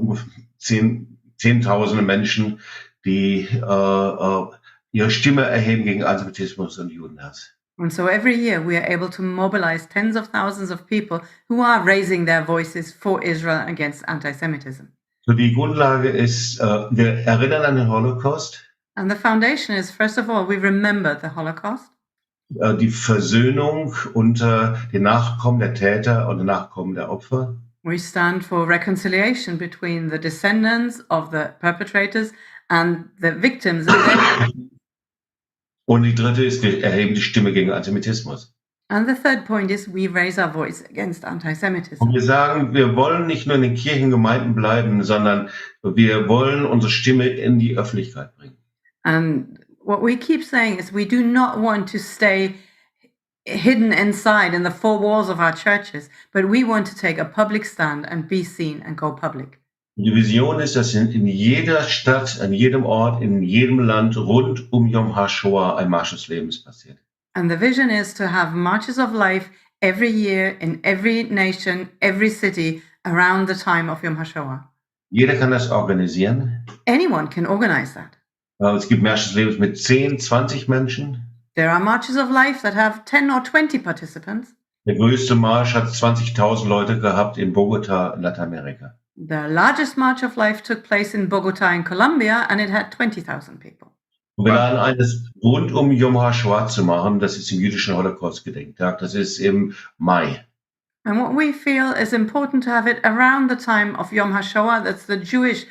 Zehntausende Menschen, die ihre Stimme erheben gegen Antisemitismus und Judenhass. And so every year we are able to mobilize tens of thousands of people who are raising their voices for Israel against anti-Semitism. So die Grundlage ist, wir erinnern an den Holocaust. And the foundation is, first of all, we remember the Holocaust. Die Versöhnung unter den Nachkommen der Täter und den Nachkommen der Opfer. We stand for reconciliation between the descendants of the perpetrators and the victims. Und die dritte ist, wir erheben die Stimme gegen Antisemitismus. And the third point is we raise our voice against anti-Semitism. Und wir sagen, wir wollen nicht nur in den Kirchengemeinden bleiben, sondern wir wollen unsere Stimme in die Öffentlichkeit bringen. And what we keep saying is we do not want to stay hidden inside in the four walls of our churches, but we want to take a public stand and be seen and go public. Die Vision ist, dass in jeder Stadt, an jedem Ort, in jedem Land rund um Yom HaShoah ein Marsch des Lebens passiert. And the vision is to have marches of life every year in every nation, every city around the time of Yom HaShoah. Jeder kann das organisieren. Anyone can organize that. Es gibt Märsche des Lebens mit 10, 20 Menschen. There are marches of life that have 10 or 20 participants. Der größte Marsch hat 20.000 Leute gehabt in Bogota, in Lateinamerika. The largest March of Life took place in Bogota in Colombia, and it had 20,000 people. Und wir laden ein, das rund um Yom HaShoah zu machen. Das ist im jüdischen Holocaust-Gedenktag. Das ist im Mai. And what we feel is important to have it around the time of Yom HaShoah. That's the Jewish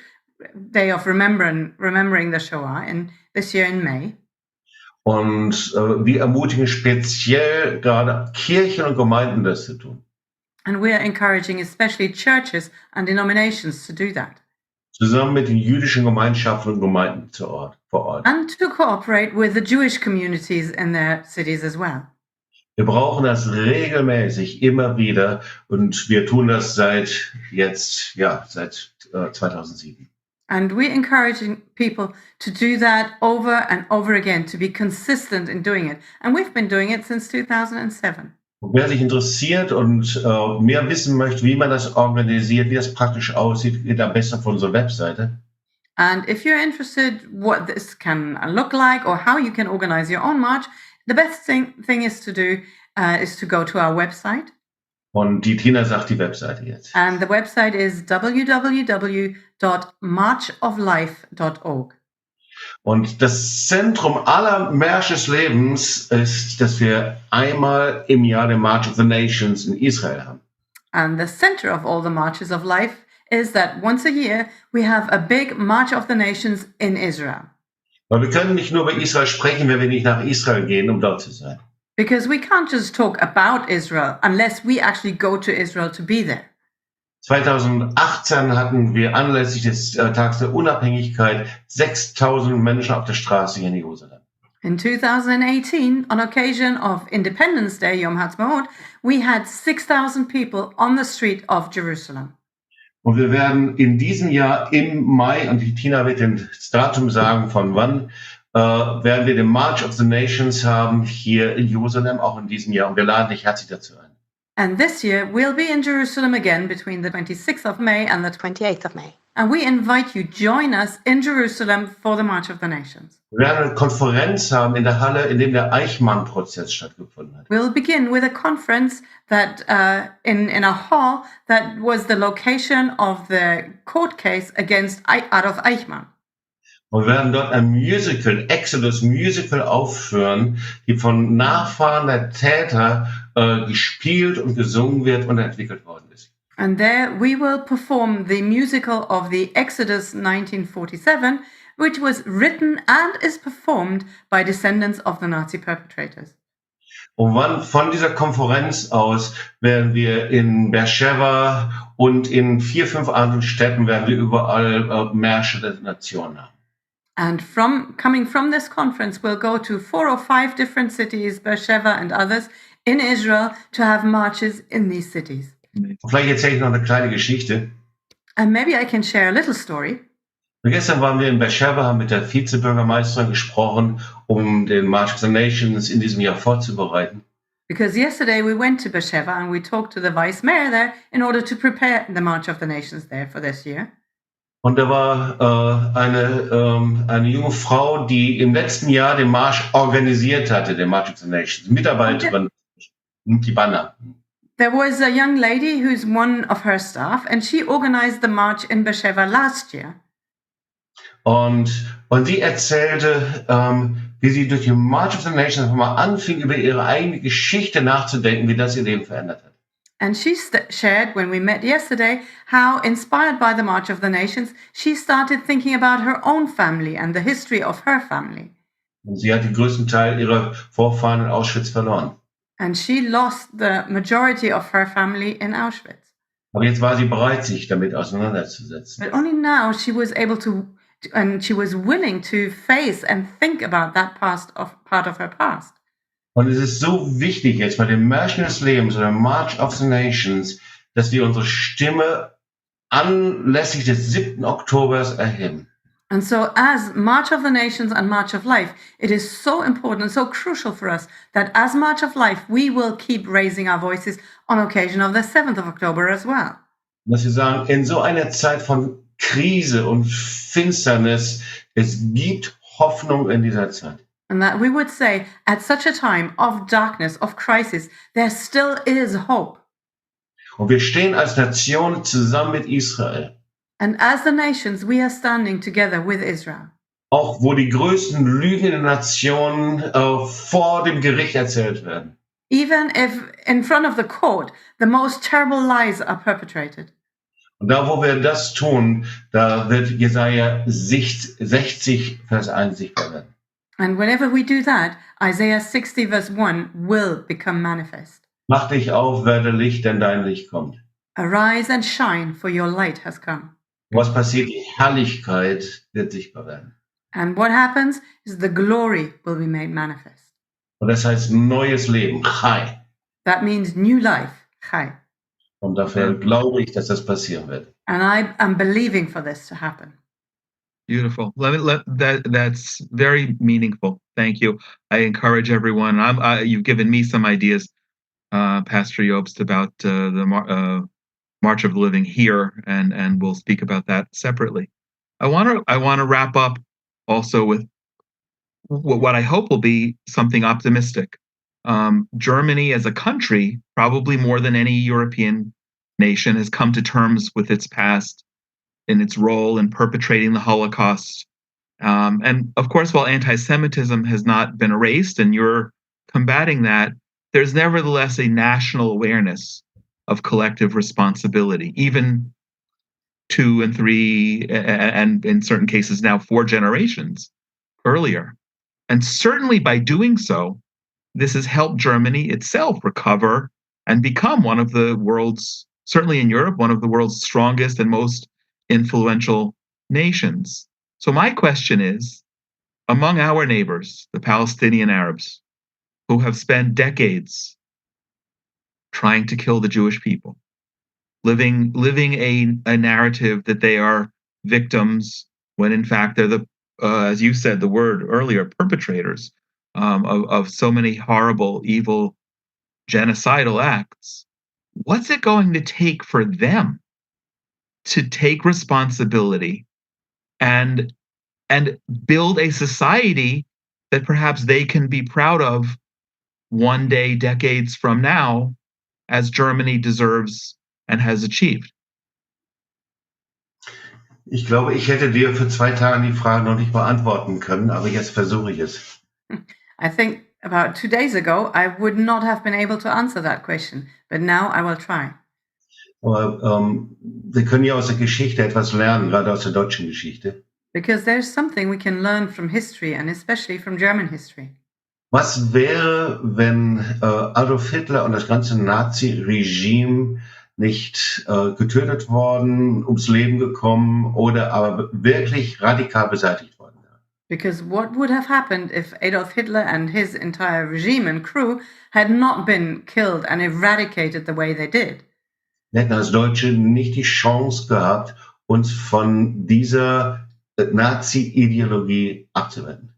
day of remembering the Shoah in this year in May. Und wir ermutigen speziell gerade Kirchen und Gemeinden, das zu tun. And we are encouraging especially churches and denominations to do that. Zusammen mit den jüdischen Gemeinschaften und Gemeinden vor Ort. And to cooperate with the Jewish communities in their cities as well. Wir brauchen das regelmäßig, immer wieder. Und wir tun das seit 2007. And we're encouraging people to do that over and over again, to be consistent in doing it. And we've been doing it since 2007. Und wer sich interessiert und mehr wissen möchte, wie man das organisiert, wie das praktisch aussieht, geht am besten auf unsere Webseite. And if you're interested what this can look like or how you can organize your own march, the best thing is to do is to go to our website. Und die Tina sagt die Webseite jetzt. And the website is www.marchoflife.org. Und das Zentrum aller Märsche des Lebens ist, dass wir einmal im Jahr den March of the Nations in Israel haben. And the center of all the marches of life is that once a year we have a big March of the Nations in Israel. Weil wir können nicht nur über Israel sprechen, wenn wir nicht nach Israel gehen, um dort zu sein. Because we can't just talk about Israel unless we actually go to Israel to be there. 2018 hatten wir anlässlich des Tags der Unabhängigkeit 6.000 Menschen auf der Straße hier in Jerusalem. In 2018, on occasion of Independence Day, Yom Ha'atzmaut, we had 6,000 people on the street of Jerusalem. Und wir werden in diesem Jahr im Mai, und die Tina wird das Datum sagen, von wann, werden wir den March of the Nations haben hier in Jerusalem, auch in diesem Jahr. Und wir laden dich herzlich dazu ein. And this year, we'll be in Jerusalem again between the 26th of May and the 28th of May. And we invite you, join us in Jerusalem for the March of the Nations. Wir werden eine Konferenz haben in der Halle, in dem der Eichmann-Prozess stattgefunden hat. We'll begin with a conference that in a hall that was the location of the court case against Adolf Eichmann. Und wir werden dort ein Musical, Exodus Musical aufführen, die von Nachfahren der Täter gespielt und gesungen wird und entwickelt worden ist. And there we will perform the musical of the Exodus 1947, which was written and is performed by descendants of the Nazi perpetrators. Und von dieser Konferenz aus werden wir in Beersheba und in 4, 5 anderen Städten werden wir überall Märsche der Nation haben. And coming from this conference, we'll go to 4 or 5 different cities, Beersheba and others, in Israel to have marches in these cities. Vielleicht erzähle ich noch eine kleine Geschichte. And maybe I can share a little story. Gestern waren wir in Beersheba, haben mit der Vizebürgermeisterin gesprochen, um den March of the Nations in diesem Jahr vorzubereiten. Because yesterday we went to Beersheba and we talked to the vice mayor there in order to prepare the March of the Nations there for this year. Und da war eine junge Frau, die im letzten Jahr den Marsch organisiert hatte, den March of the Nations, Mitarbeiterin, die Banner. There was a young lady who's one of her staff, and she organized the march in Beersheba last year. Und sie erzählte, wie sie durch den March of the Nations mal anfing, über ihre eigene Geschichte nachzudenken, wie das ihr Leben verändert hat. And she shared, when we met yesterday, how, inspired by the March of the Nations, she started thinking about her own family and the history of her family. Und sie hat den größten Teil ihrer Vorfahren in Auschwitz verloren. And she lost the majority of her family in Auschwitz. Aber jetzt war sie bereit, sich damit auseinanderzusetzen. But only now she was able to, and she was willing to face and think about that part of her past. Und es ist so wichtig jetzt bei dem Märchen des Lebens oder March of the Nations, dass wir unsere Stimme anlässlich des 7. Oktobers erheben. And so as March of the Nations and March of Life, it is so important and so crucial for us that as March of Life, we will keep raising our voices on occasion of the 7th of October as well. Dass wir sagen, in so einer Zeit von Krise und Finsternis, es gibt Hoffnung in dieser Zeit. And that we would say, at such a time of darkness, of crisis, there still is hope. Und wir stehen als Nation zusammen mit Israel. And as the nations, we are standing together with Israel. Auch wo die größten Lügen der Nation vor dem Gericht erzählt werden. Even if in front of the court, the most terrible lies are perpetrated. Und da, wo wir das tun, da wird Jesaja 60, Vers 1 sichtbar werden. And whenever we do that, Isaiah 60 verse 1 will become manifest. Mach dich auf, werde Licht, denn dein Licht kommt. Arise and shine, for your light has come. Was passiert? Die Herrlichkeit wird sichtbar werden. And what happens is the glory will be made manifest. Und das heißt neues Leben, Chai. That means new life, Chai. Und dafür glaube ich, dass das passieren wird. And I am believing for this to happen. Beautiful. That's very meaningful. Thank you. I encourage everyone. You've given me some ideas, Pastor Jobst, about the March of the Living here, and we'll speak about that separately. I want to wrap up also with what I hope will be something optimistic. Germany as a country, probably more than any European nation, has come to terms with its past in its role in perpetrating the Holocaust. And of course, while anti-Semitism has not been erased and you're combating that, there's nevertheless a national awareness of collective responsibility, even 2 and 3, and in certain cases now 4 generations earlier. And certainly by doing so, this has helped Germany itself recover and become one of the world's, certainly in Europe, one of the world's strongest and most influential nations. So my question is, among our neighbors, the Palestinian Arabs, who have spent decades trying to kill the Jewish people, living a narrative that they are victims when in fact they're the, as you said the word earlier, perpetrators of so many horrible, evil, genocidal acts. What's it going to take for them to take responsibility and build a society that perhaps they can be proud of one day, decades from now, as Germany deserves and has achieved? Ich glaube, ich hätte dir für 2 Tage die Frage noch nicht beantworten können, aber jetzt versuche ich es. I think about 2 days ago, I would not have been able to answer that question, but now I will try. Aber wir können ja aus der Geschichte etwas lernen, gerade aus der deutschen Geschichte. Because there's something we can learn from history, and especially from German history. Was wäre, wenn Adolf Hitler und das ganze Nazi-Regime nicht getötet worden, ums Leben gekommen oder aber wirklich radikal beseitigt worden wäre? Because what would have happened if Adolf Hitler and his entire regime and crew had not been killed and eradicated the way they did? Wir hätten als Deutsche nicht die Chance gehabt, uns von dieser Nazi-Ideologie abzuwenden.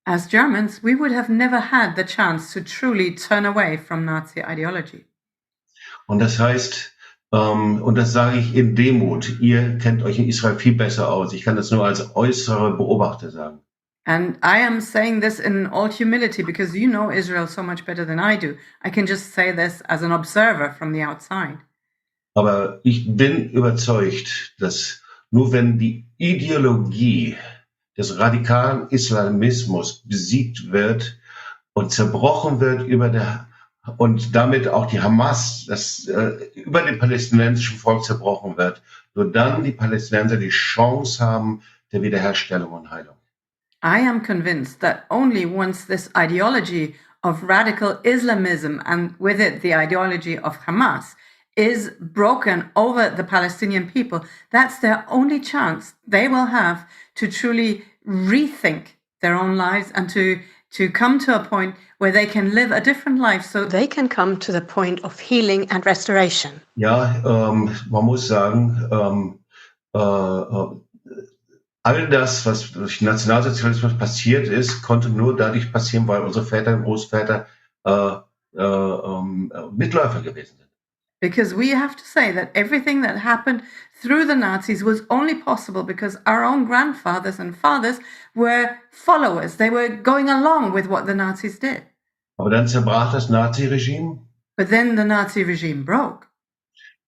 As Germans, we would have never had the chance to truly turn away from Nazi ideology. Und das heißt, und das sage ich in Demut, ihr kennt euch in Israel viel besser aus. Ich kann das nur als äußere Beobachter sagen. And I am saying this in all humility because you know Israel so much better than I do. I can just say this as an observer from the outside. Aber ich bin überzeugt, dass nur wenn die Ideologie des radikalen Islamismus besiegt wird und zerbrochen wird und damit auch die Hamas, das über dem palästinensischen Volk zerbrochen wird, nur dann die Palästinenser die Chance haben der Wiederherstellung und Heilung. I am convinced that only once this ideology of radical Islamism and with it the ideology of Hamas is broken over the Palestinian people, that's their only chance they will have to truly rethink their own lives and to come to a point where they can live a different life so they can come to the point of healing and restoration. Ja, man muss sagen, all das, was durch Nationalsozialismus passiert ist, konnte nur dadurch passieren, weil unsere Väter und Großväter Mitläufer gewesen sind. Because we have to say that everything that happened through the Nazis was only possible because our own grandfathers and fathers were followers. They were going along with what the Nazis did. Aber dann zerbrach das Naziregime. But then the Nazi regime broke.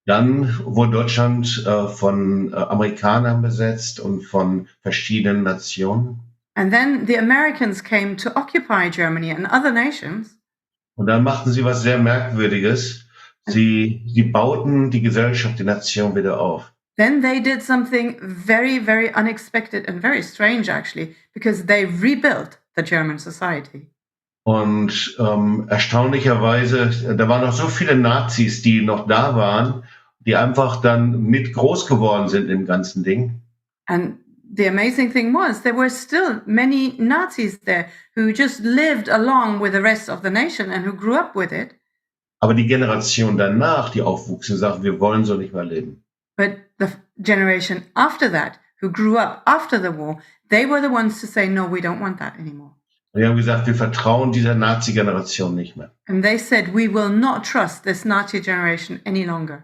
Dann wurde Deutschland von Amerikanern besetzt und von verschiedenen Nationen. And then the Americans came to occupy Germany and other nations. Und dann machten sie was sehr Merkwürdiges. Sie bauten die Gesellschaft, die Nation wieder auf. Then they did something very, very unexpected and very strange, actually, because they rebuilt the German society. Und erstaunlicherweise, da waren noch so viele Nazis, die noch da waren, die einfach dann mit groß geworden sind im ganzen Ding. And the amazing thing was there were still many Nazis there who just lived along with the rest of the nation and who grew up with it. Aber die Generation danach, die aufwuchsen, sagten, wir wollen so nicht mehr leben. But the generation after that, who grew up after the war, they were the ones to say, no, we don't want that anymore. Und die haben gesagt, wir vertrauen dieser Nazi-Generation nicht mehr. And they said, we will not trust this Nazi generation any longer.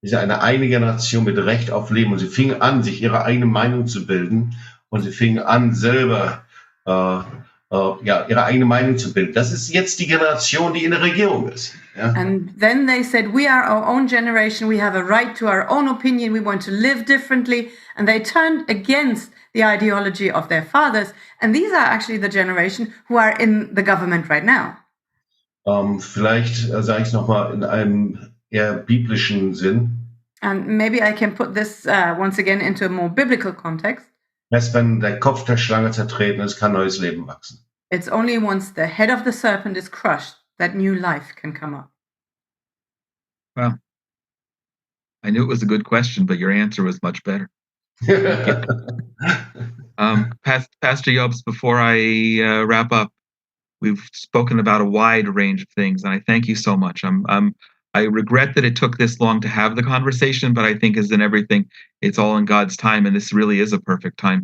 Es ist eine eigene Generation mit Recht auf Leben. Und sie fingen an, sich ihre eigene Meinung zu bilden. Und sie fingen an, selber ihre eigene Meinung zu bilden. Das ist jetzt die Generation, die in der Regierung ist. Ja? And then they said, we are our own generation. We have a right to our own opinion. We want to live differently. And they turned against the ideology of their fathers. And these are actually the generation who are in the government right now. Vielleicht sage ich es nochmal in einem eher biblischen Sinn. And maybe I can put this once again into a more biblical context. Erst wenn der Kopf der Schlange zertreten ist, kann neues Leben wachsen. It's only once the head of the serpent is crushed that new life can come up. Well, I knew it was a good question, but your answer was much better. Pastor Jobst, before I wrap up, we've spoken about a wide range of things, and I thank you so much. I regret that it took this long to have the conversation, but I think as in everything, it's all in God's time, and this really is a perfect time.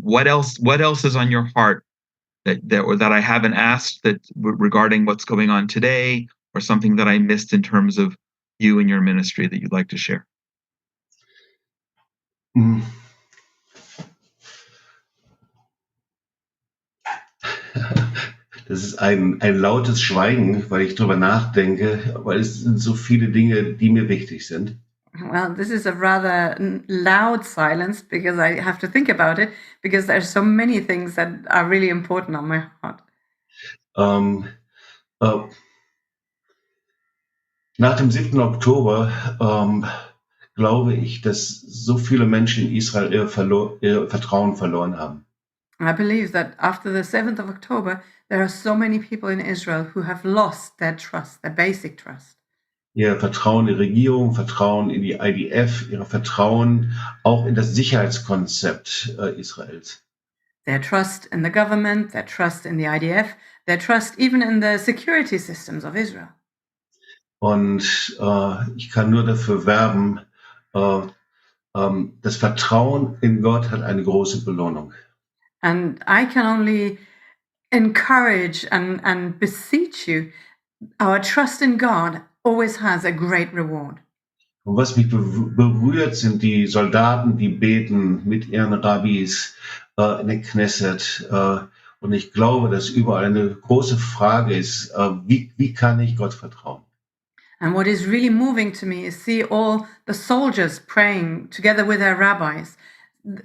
What else is on your heart that I haven't asked that regarding what's going on today, or something that I missed in terms of you and your ministry that you'd like to share? Das ist ein lautes Schweigen, weil ich drüber nachdenke, weil es sind so viele Dinge, die mir wichtig sind. Well, this is a rather loud silence because I have to think about it because there's so many things that are really important on my heart. Nach dem 7. Oktober glaube ich, dass so viele Menschen in Israel ihr Vertrauen verloren haben. I believe that after the 7th of October, there are so many people in Israel who have lost their trust, their basic trust. Ihr Vertrauen in die Regierung, Vertrauen in die IDF, ihr Vertrauen auch in das Sicherheitskonzept Israels. Their trust in the government, their trust in the IDF, their trust even in the security systems of Israel. Und ich kann nur dafür werben, das Vertrauen in Gott hat eine große Belohnung. And I can only encourage and beseech you, our trust in God always has a great reward. Und was mich berührt, sind die Soldaten, die beten mit ihren Rabbis in der Knesset. Und ich glaube, dass überall eine große Frage ist, wie kann ich Gott vertrauen? And what is really moving to me is see all the soldiers praying together with their rabbis,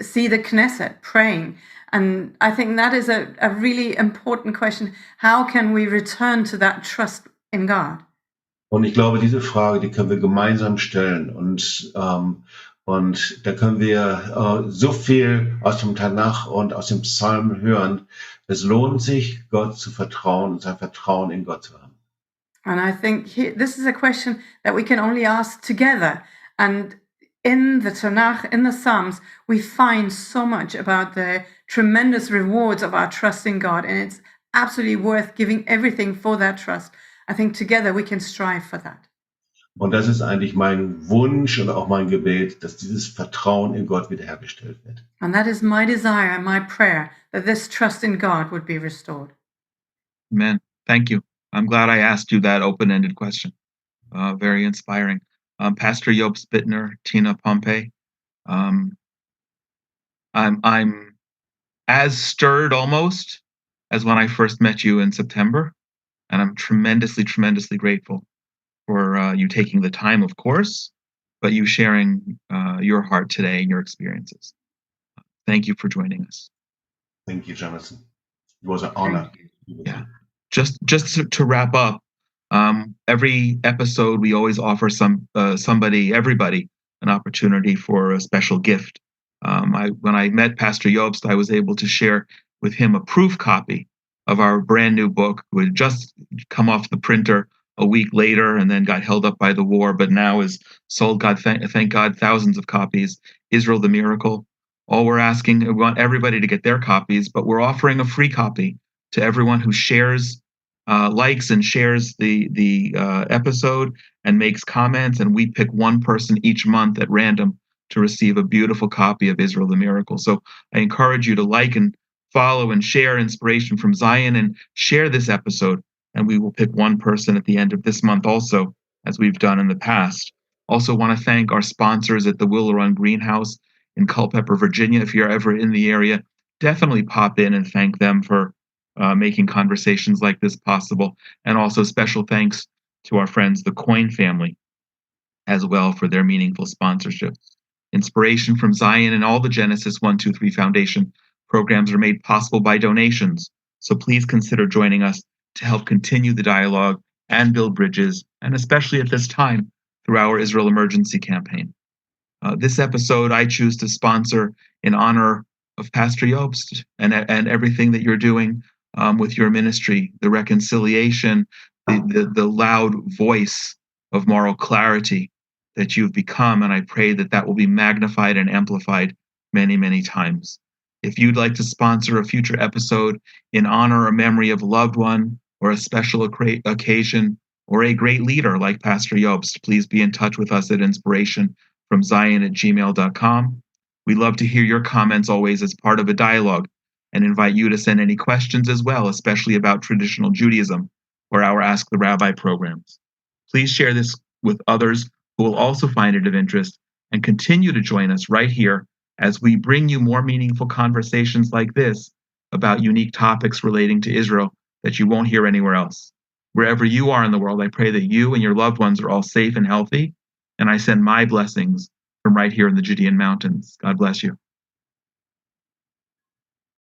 see the Knesset praying. And I think that is a really important question. How can we return to that trust in God? Und ich glaube, diese Frage, die können wir gemeinsam stellen. Und Und da können wir so viel aus dem Tanach und aus dem Psalm hören. Es lohnt sich, Gott zu vertrauen und sein Vertrauen in Gott zu haben. And I think this is a question that we can only ask together. And in the Tanakh, in the Psalms, we find so much about the tremendous rewards of our trust in God. And it's absolutely worth giving everything for that trust. I think together we can strive for that. Und das ist eigentlich mein Wunsch und auch mein Gebet, dass dieses Vertrauen in Gott wiederhergestellt wird. And that is my desire and my prayer, that this trust in God would be restored. Amen. Thank you. I'm glad I asked you that open-ended question. Very inspiring. Pastor Jobst Bittner, Tina Pompey. I'm as stirred almost as when I first met you in September, and I'm tremendously, tremendously grateful for you taking the time, of course, but you sharing your heart today and your experiences. Thank you for joining us. Thank you, Jonathan. It was an honor. Yeah. Just to wrap up, every episode we always offer everybody, an opportunity for a special gift. When I met Pastor Jobst, I was able to share with him a proof copy of our brand new book, which had just come off the printer a week later and then got held up by the war, but now is sold, thank God, thousands of copies. Israel the Miracle. All we're asking, we want everybody to get their copies, but we're offering a free copy to everyone who shares, likes and shares the episode and makes comments, and we pick one person each month at random to receive a beautiful copy of Israel the Miracle. So I encourage you to like and follow and share Inspiration from Zion and share this episode, and we will pick one person at the end of this month also, as we've done in the past. Also want to thank our sponsors at the Willow Run Greenhouse in Culpeper, Virginia. If you're ever in the area, definitely pop in and thank them for making conversations like this possible. And also special thanks to our friends, the Coin family, as well, for their meaningful sponsorship. Inspiration from Zion and all the Genesis 123 Foundation programs are made possible by donations. So please consider joining us to help continue the dialogue and build bridges, and especially at this time, through our Israel Emergency Campaign. This episode I choose to sponsor in honor of Pastor Jobst and everything that you're doing with your ministry, the reconciliation, the loud voice of moral clarity that you've become. And I pray that that will be magnified and amplified many, many times. If you'd like to sponsor a future episode in honor or memory of a loved one or a special occasion or a great leader like Pastor Jobst, please be in touch with us at inspirationfromzion@gmail.com. We love to hear your comments always as part of a dialogue and invite you to send any questions as well, especially about traditional Judaism or our Ask the Rabbi programs. Please share this with others who will also find it of interest, and continue to join us right here as we bring you more meaningful conversations like this about unique topics relating to Israel that you won't hear anywhere else. Wherever you are in the world, I pray that you and your loved ones are all safe and healthy, and I send my blessings from right here in the Judean mountains. God bless you.